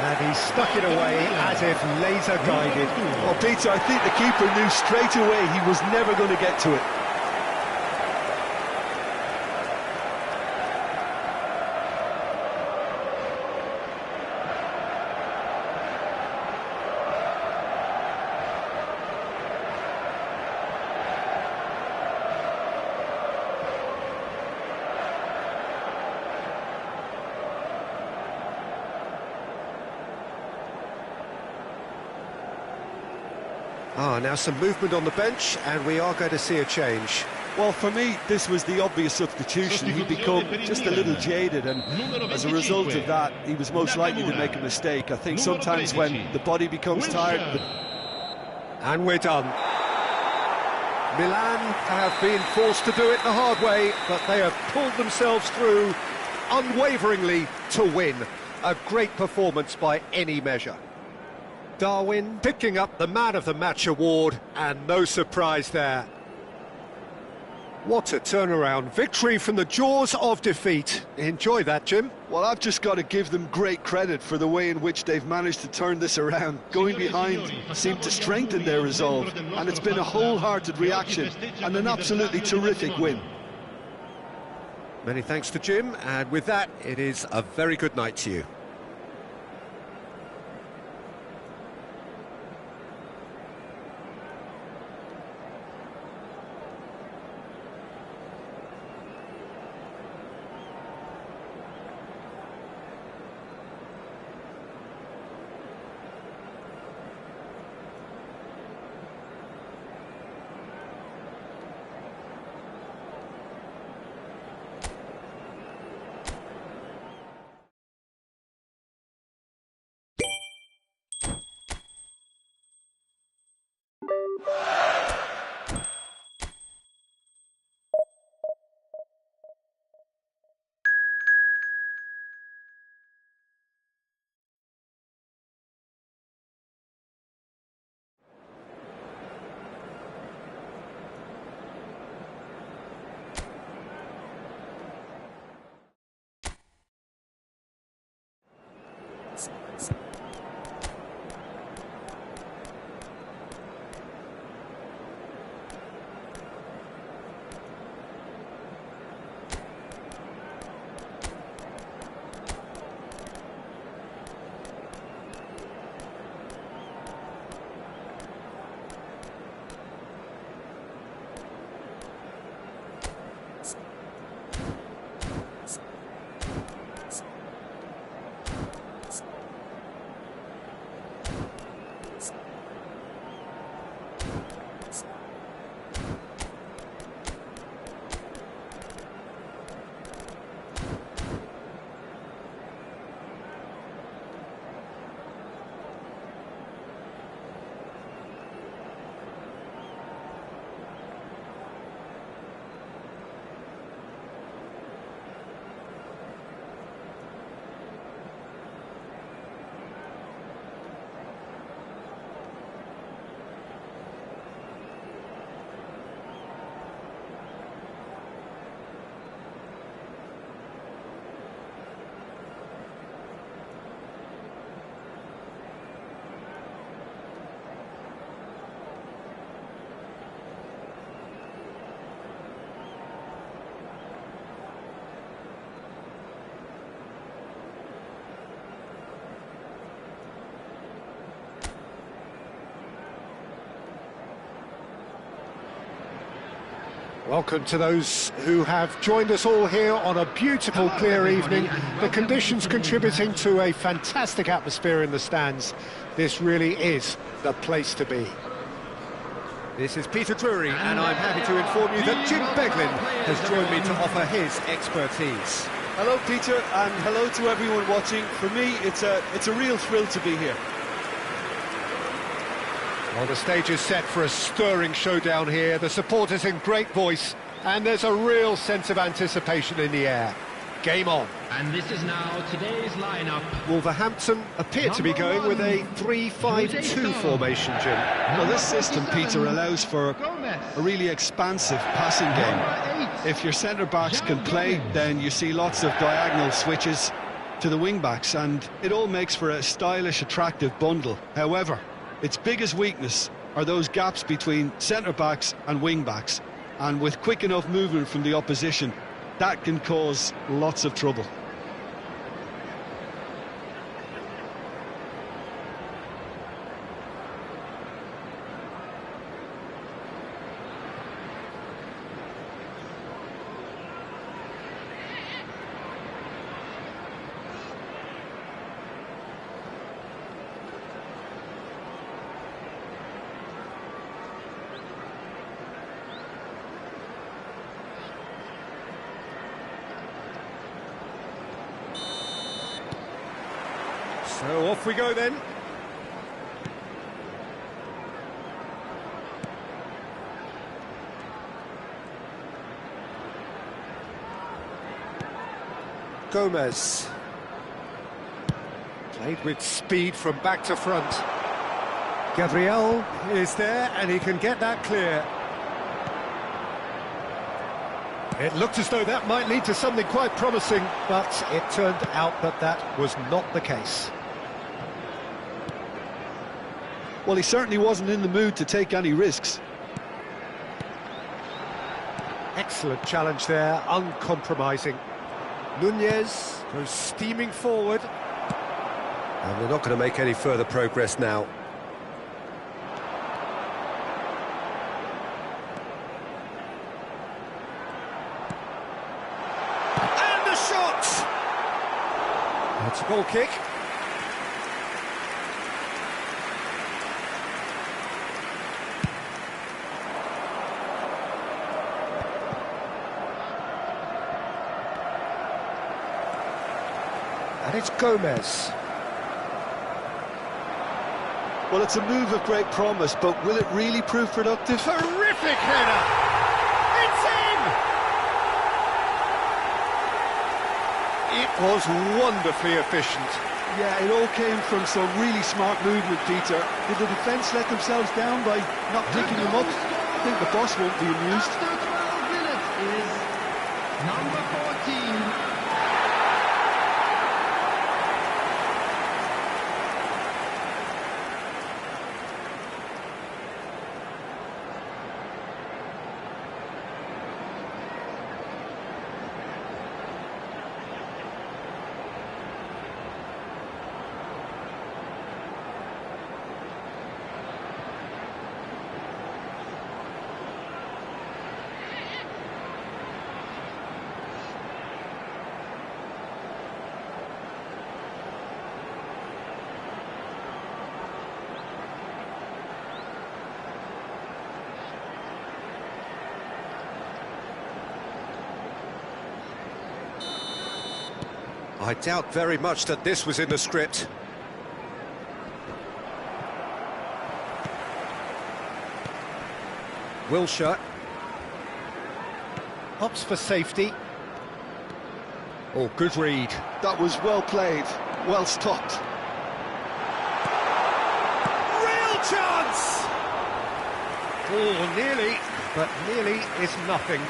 And he stuck it away as if laser guided. Well, Peter, I think the keeper knew straight away he was never going to get to it. Now some movement on the bench, and we are going to see a change. Well, for me, this was the obvious substitution. He'd become just a little jaded, and as a result of that, he was most likely to make a mistake. I think sometimes when the body becomes tired... And we're done. Milan have been forced to do it the hard way, but they have pulled themselves through unwaveringly to win. A great performance by any measure. Darwin picking up the Man of the Match award, and no surprise there. What a turnaround. Victory from the jaws of defeat. Enjoy that, Jim. Well, I've just got to give them great credit for the way in which they've managed to turn this around. Going behind seemed to strengthen their resolve, and it's been a wholehearted reaction and an absolutely terrific win. Many thanks to Jim, and with that, it is a very good night to you. Welcome to those who have joined us all here on a beautiful, clear evening. The conditions contributing to a fantastic atmosphere in the stands. This really is the place to be. This is Peter Drury, and I'm happy to inform you that Jim Beglin has joined me to offer his expertise. Hello, Peter, and hello to everyone watching. For me, it's a real thrill to be here. Well, the stage is set for a stirring showdown here. The supporters in great voice, and there's a real sense of anticipation in the air. Game on. And this is now today's lineup. Wolverhampton appear to be going with a 3-5-2 formation, Jim. Well, this system, Peter, allows for a really expansive passing game. If your centre-backs can play, then you see lots of diagonal switches to the wing-backs, and it all makes for a stylish, attractive bundle. However, its biggest weakness are those gaps between centre-backs and wing-backs, and with quick enough movement from the opposition, that can cause lots of trouble. So off we go then. Gomez. Played with speed from back to front. Gabriel is there and he can get that clear. It looked as though that might lead to something quite promising, but it turned out that that was not the case. Well, he certainly wasn't in the mood to take any risks. Excellent challenge there, uncompromising. Nunez goes steaming forward. And they're not going to make any further progress now. And the shot! That's a goal kick. And it's Gomez. Well, it's a move of great promise, but will it really prove productive? Terrific header! It's in! It was wonderfully efficient. Yeah, it all came from some really smart movement, Peter. Did the defence let themselves down by not picking him up? I think the boss won't be amused. After 12 minutes is number 14. I doubt very much that this was in the script. Wilshere. Hops for safety. Oh, good read. That was well played, well stopped. Real chance! Oh, nearly, but nearly is nothing.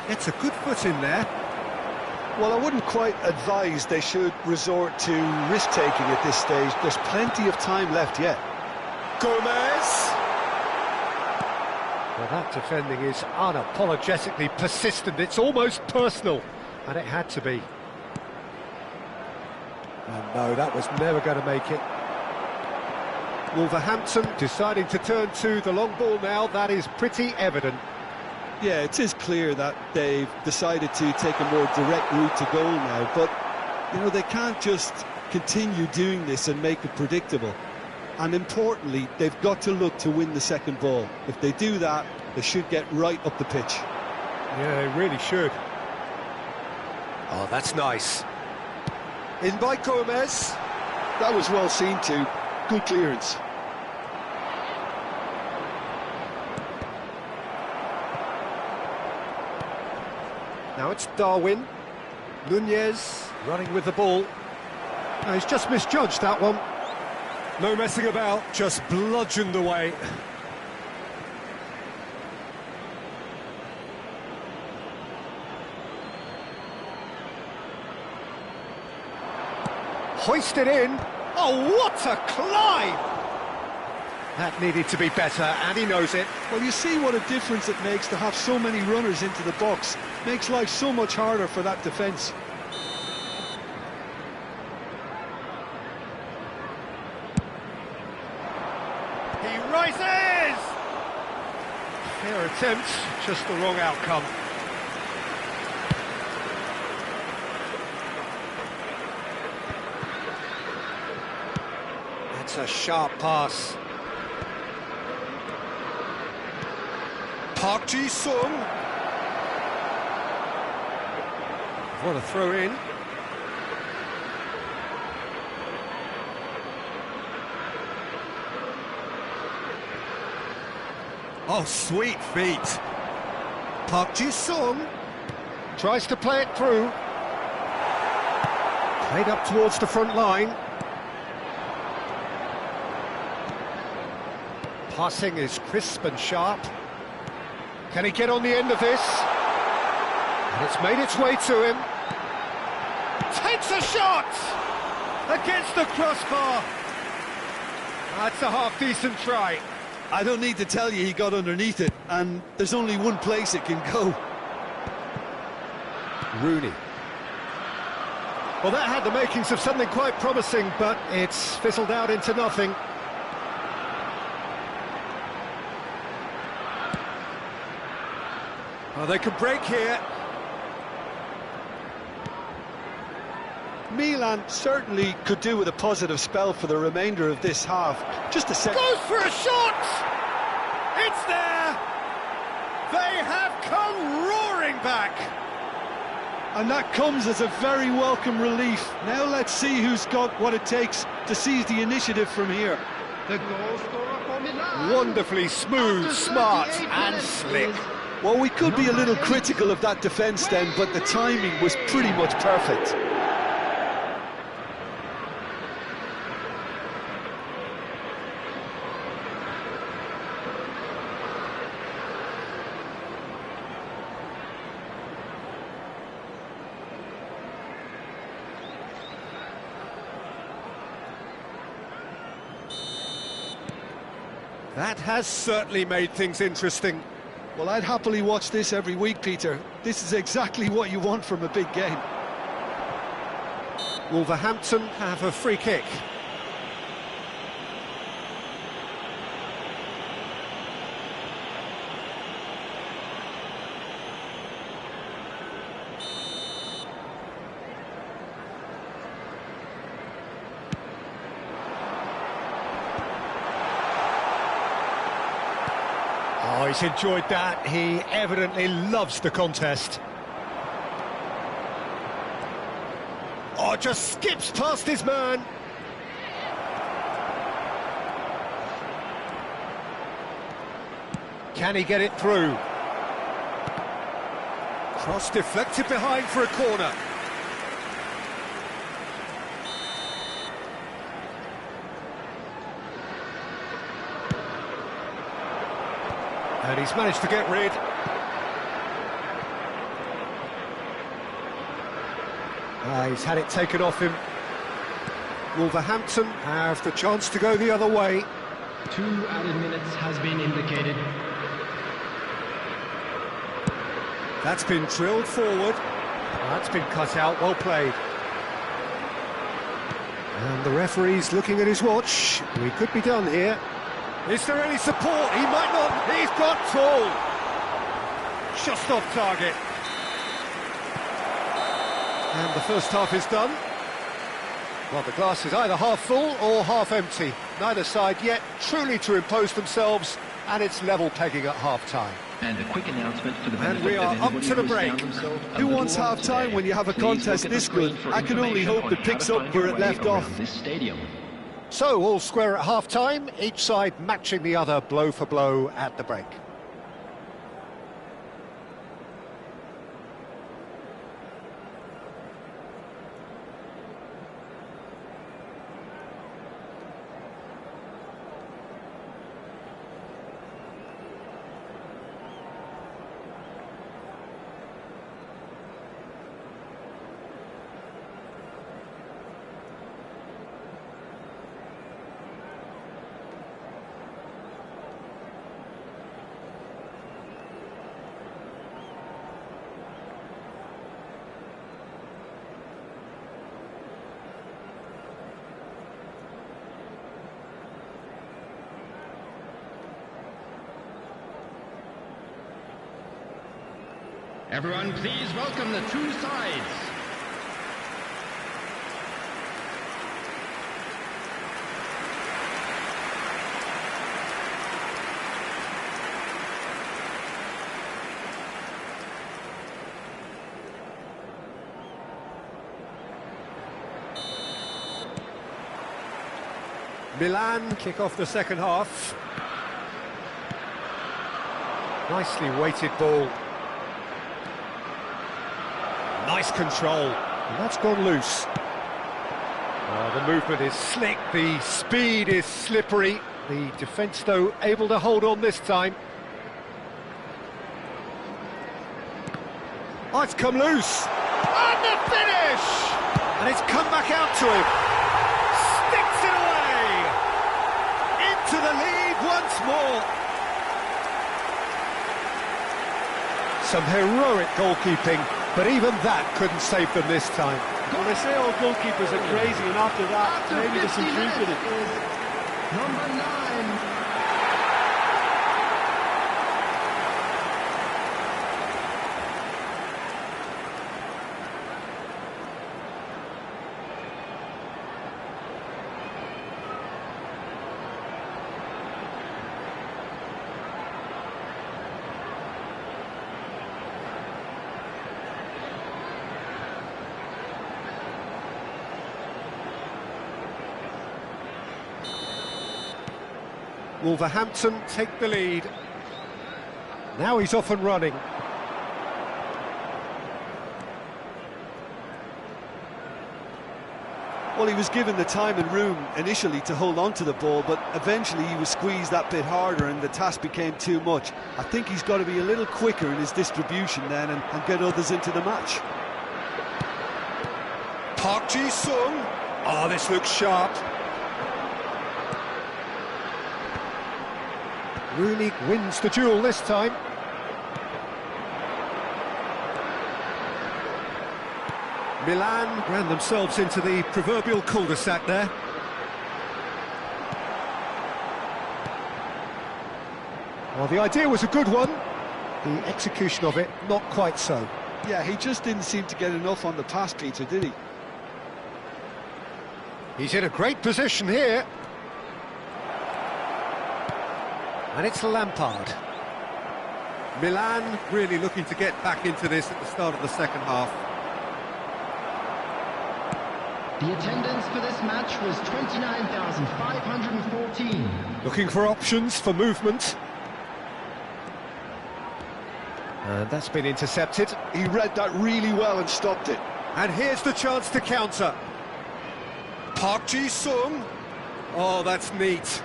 It's a good foot in there. Well, I wouldn't quite advise they should resort to risk-taking at this stage. There's plenty of time left yet. Gomez! Well, that defending is unapologetically persistent. It's almost personal, and it had to be. And no, that was never going to make it. Wolverhampton deciding to turn to the long ball now. That is pretty evident. Yeah, it is clear that they've decided to take a more direct route to goal now, but, you know, they can't just continue doing this and make it predictable. And importantly, they've got to look to win the second ball. If they do that, they should get right up the pitch. Yeah, they really should. Oh, that's nice. In by Gomez. That was well seen too. Good clearance. Now it's Darwin. Nunez running with the ball. No, he's just misjudged that one. No messing about, just bludgeoned away. Hoisted in. Oh, what a climb! That needed to be better, and he knows it. Well, you see what a difference it makes to have so many runners into the box. Makes life so much harder for that defence. He rises! Fair attempt, just the wrong outcome. That's a sharp pass. Park Ji-sung. What a throw in. Oh, sweet feet. Park Ji-sung tries to play it through. Played up towards the front line. Passing is crisp and sharp. Can he get on the end of this? And it's made its way to him. Takes a shot! Against the crossbar. That's a half-decent try. I don't need to tell you he got underneath it, and there's only one place it can go. Rooney. Well, that had the makings of something quite promising, but it's fizzled out into nothing. Oh, they could break here. Milan certainly could do with a positive spell for the remainder of this half. Just a second. Goes for a shot! It's there! They have come roaring back! And that comes as a very welcome relief. Now let's see who's got what it takes to seize the initiative from here. The goal scorer for Milan. Wonderfully smooth, After smart 38 and minutes slick. is Well, we could be a little critical of that defence then, but the timing was pretty much perfect. That has certainly made things interesting. Well, I'd happily watch this every week, Peter. This is exactly what you want from a big game. Wolverhampton have a free kick. Oh, he's enjoyed that. He evidently loves the contest. Oh, just skips past his man. Can he get it through? Cross deflected behind for a corner. And he's managed to get rid. He's had it taken off him. Wolverhampton have the chance to go the other way. 2 added minutes has been indicated. That's been drilled forward. That's been cut out, well played. And the referee's looking at his watch. We could be done here. Is there any support? He might not. He's got full. Just off target. And the first half is done. Well, the glass is either half full or half empty. Neither side yet truly to impose themselves, and it's level pegging at half-time. And a quick announcement for the And we are up to the break. Who wants half-time when you have a contest this good? I can only hope it picks up where it left off. This stadium. So, all square at half-time, each side matching the other blow for blow at the break. Everyone, please welcome the two sides. Milan kick off the second half. Nicely weighted ball. Nice control. And that's gone loose. The movement is slick, the speed is slippery. The defence, though, able to hold on this time. Oh, it's come loose. And the finish! And it's come back out to him. Sticks it away! Into the lead once more. Some heroic goalkeeping, but even that couldn't save them this time. Well, they say all goalkeepers are crazy, and after that, maybe there's some truth in it. Number 9. Wolverhampton take the lead. Now he's off and running. Well, he was given the time and room initially to hold on to the ball, but eventually he was squeezed that bit harder and the task became too much. I think he's got to be a little quicker in his distribution then and get others into the match. Park Ji-sung. Oh, this looks sharp. Rooney wins the duel this time. Milan ran themselves into the proverbial cul-de-sac there. Well, the idea was a good one. The execution of it, not quite so. Yeah, he just didn't seem to get enough on the pass, Peter, did he? He's in a great position here. And it's Lampard. Milan really looking to get back into this at the start of the second half. The attendance for this match was 29,514. Looking for options for movement. And that's been intercepted. He read that really well and stopped it. And here's the chance to counter. Park Ji-sung. Oh, that's neat.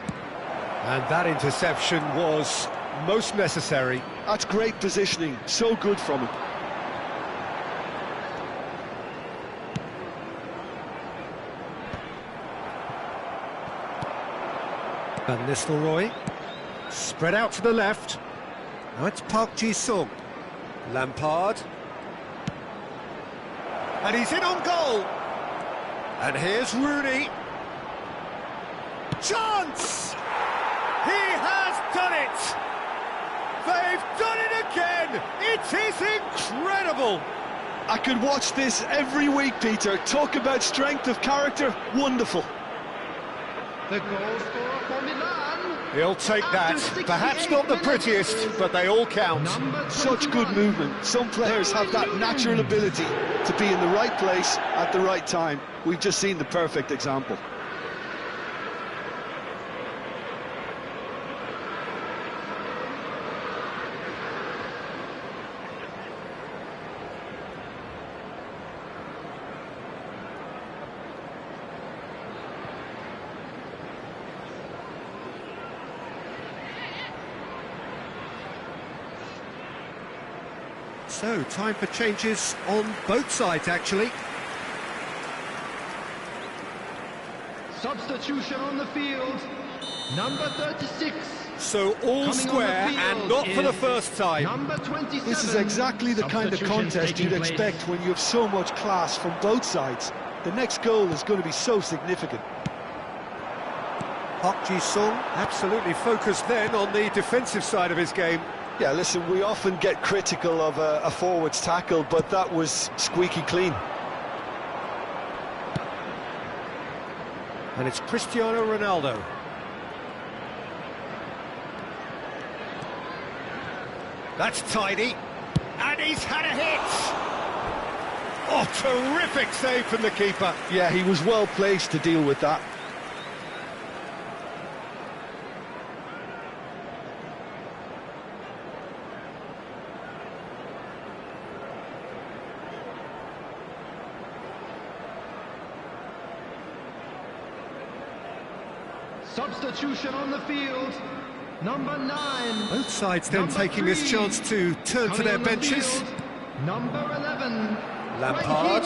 And that interception was most necessary. That's great positioning, so good from him. Van Nistelrooy, spread out to the left. Now it's Park Ji-sung. Lampard. And he's in on goal. And here's Rooney. Chance! He has done it! They've done it again! It is incredible! I could watch this every week, Peter. Talk about strength of character, wonderful. The goal scorer for Milan. He'll take that. Perhaps not the prettiest, but they all count. Such good movement. Some players have that natural ability to be in the right place at the right time. We've just seen the perfect example. So, time for changes on both sides, actually. Substitution on the field. Number 36. So, all square and not for the first time. Number 27. This is exactly the kind of contest you'd expect when you have so much class from both sides. The next goal is going to be so significant. Park Ji-sung absolutely focused then on the defensive side of his game. Yeah, listen, we often get critical of a forward's tackle, but that was squeaky clean. And it's Cristiano Ronaldo. That's tidy. And he's had a hit! Oh, terrific save from the keeper. Yeah, he was well placed to deal with that. Substitution on the field. Number 9. Both sides then taking this chance to turn to their benches. Field, number 11. Lampard.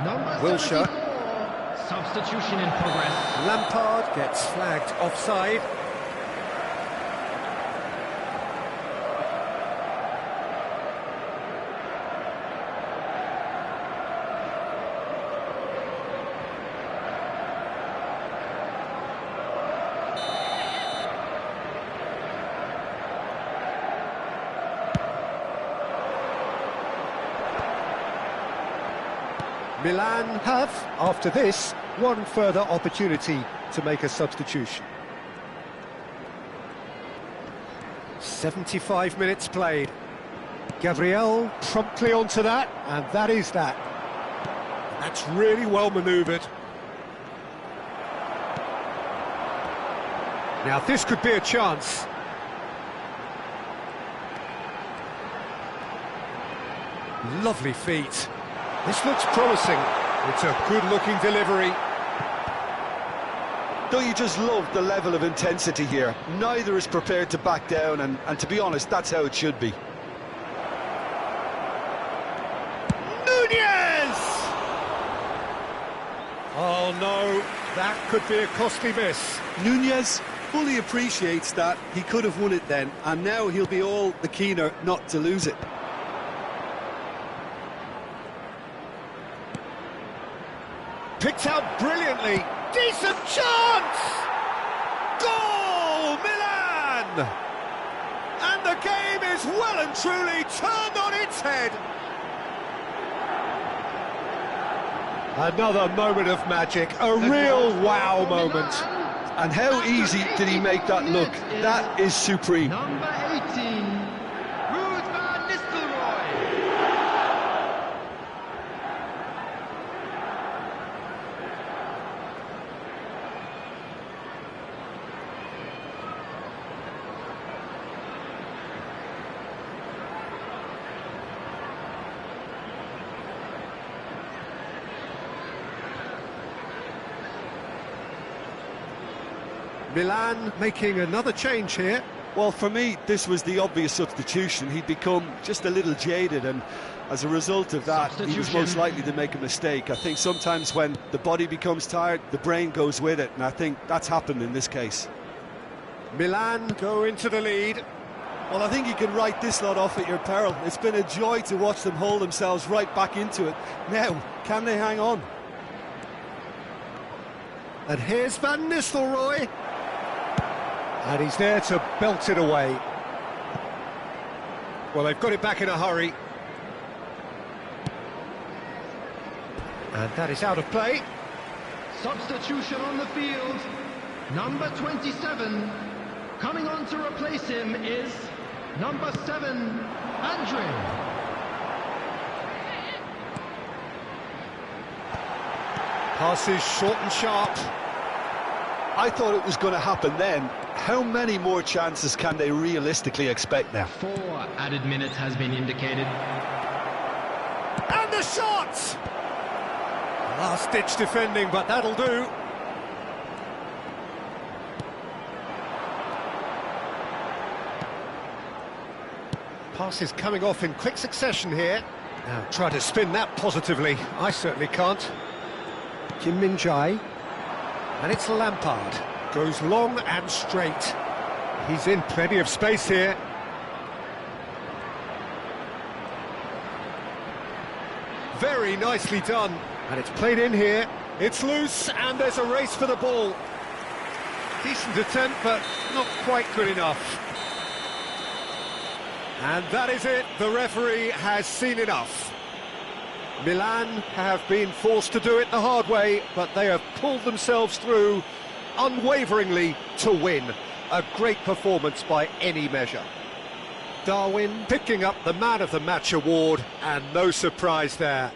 Number Wilshere. 74. Substitution in progress. Lampard gets flagged offside. Milan have, after this, one further opportunity to make a substitution. 75 minutes played. Gabriel promptly onto that, and that is that. That's really well manoeuvred. Now this could be a chance. Lovely feet. This looks promising. It's a good-looking delivery. Don't you just love the level of intensity here? Neither is prepared to back down, and to be honest, that's how it should be. Nunez! Oh no, that could be a costly miss. Nunez fully appreciates that he could have won it then, and now he'll be all the keener not to lose it. Picked out brilliantly. Decent chance! Goal, Milan! And the game is well and truly turned on its head. Another moment of magic, a real wow moment. And how easy did he make that look? That is supreme. Number 18, Ruud van Nistelrooy. Milan making another change here. Well, for me, this was the obvious substitution. He'd become just a little jaded, and as a result of that, he was most likely to make a mistake. I think sometimes when the body becomes tired, the brain goes with it, and I think that's happened in this case. Milan go into the lead. Well, I think you can write this lot off at your peril. It's been a joy to watch them hold themselves right back into it. Now, can they hang on? And here's Van Nistelrooy. And he's there to belt it away. Well, they've got it back in a hurry. And that is out of play. Substitution on the field. Number 27. Coming on to replace him is number 7, Andre. Passes short and sharp. I thought it was going to happen then. How many more chances can they realistically expect now? 4 added minutes has been indicated. And the shot! Last-ditch defending, but that'll do. Passes coming off in quick succession here. Now try to spin that positively. I certainly can't. Kim Min-jae. And it's Lampard. Goes long and straight. He's in plenty of space here. Very nicely done. And it's played in here. It's loose, and there's a race for the ball. Decent attempt, but not quite good enough. And that is it. The referee has seen enough. Milan have been forced to do it the hard way, but they have pulled themselves through unwaveringly to win. A great performance by any measure. Darwin picking up the Man of the Match award, and no surprise there.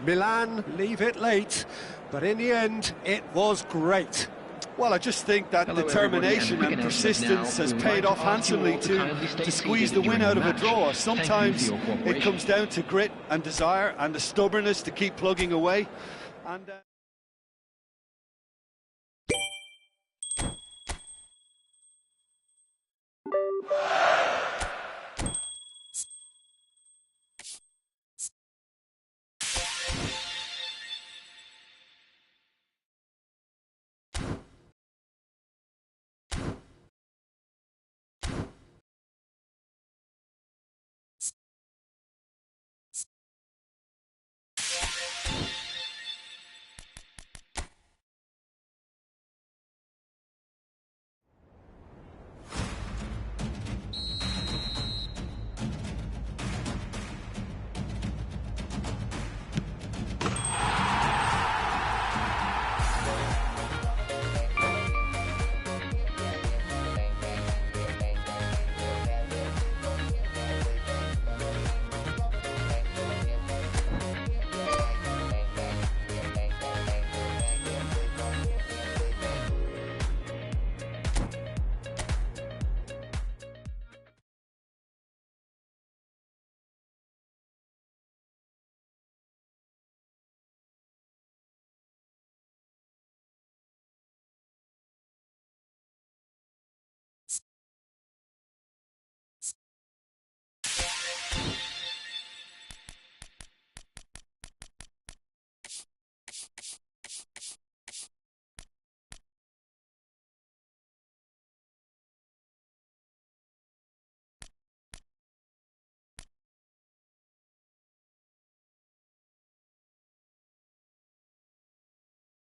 Milan leave it late, but in the end, it was great. Well, I just think that determination and persistence has paid off handsomely to squeeze the win out of a draw. Sometimes it comes down to grit and desire and the stubbornness to keep plugging away. And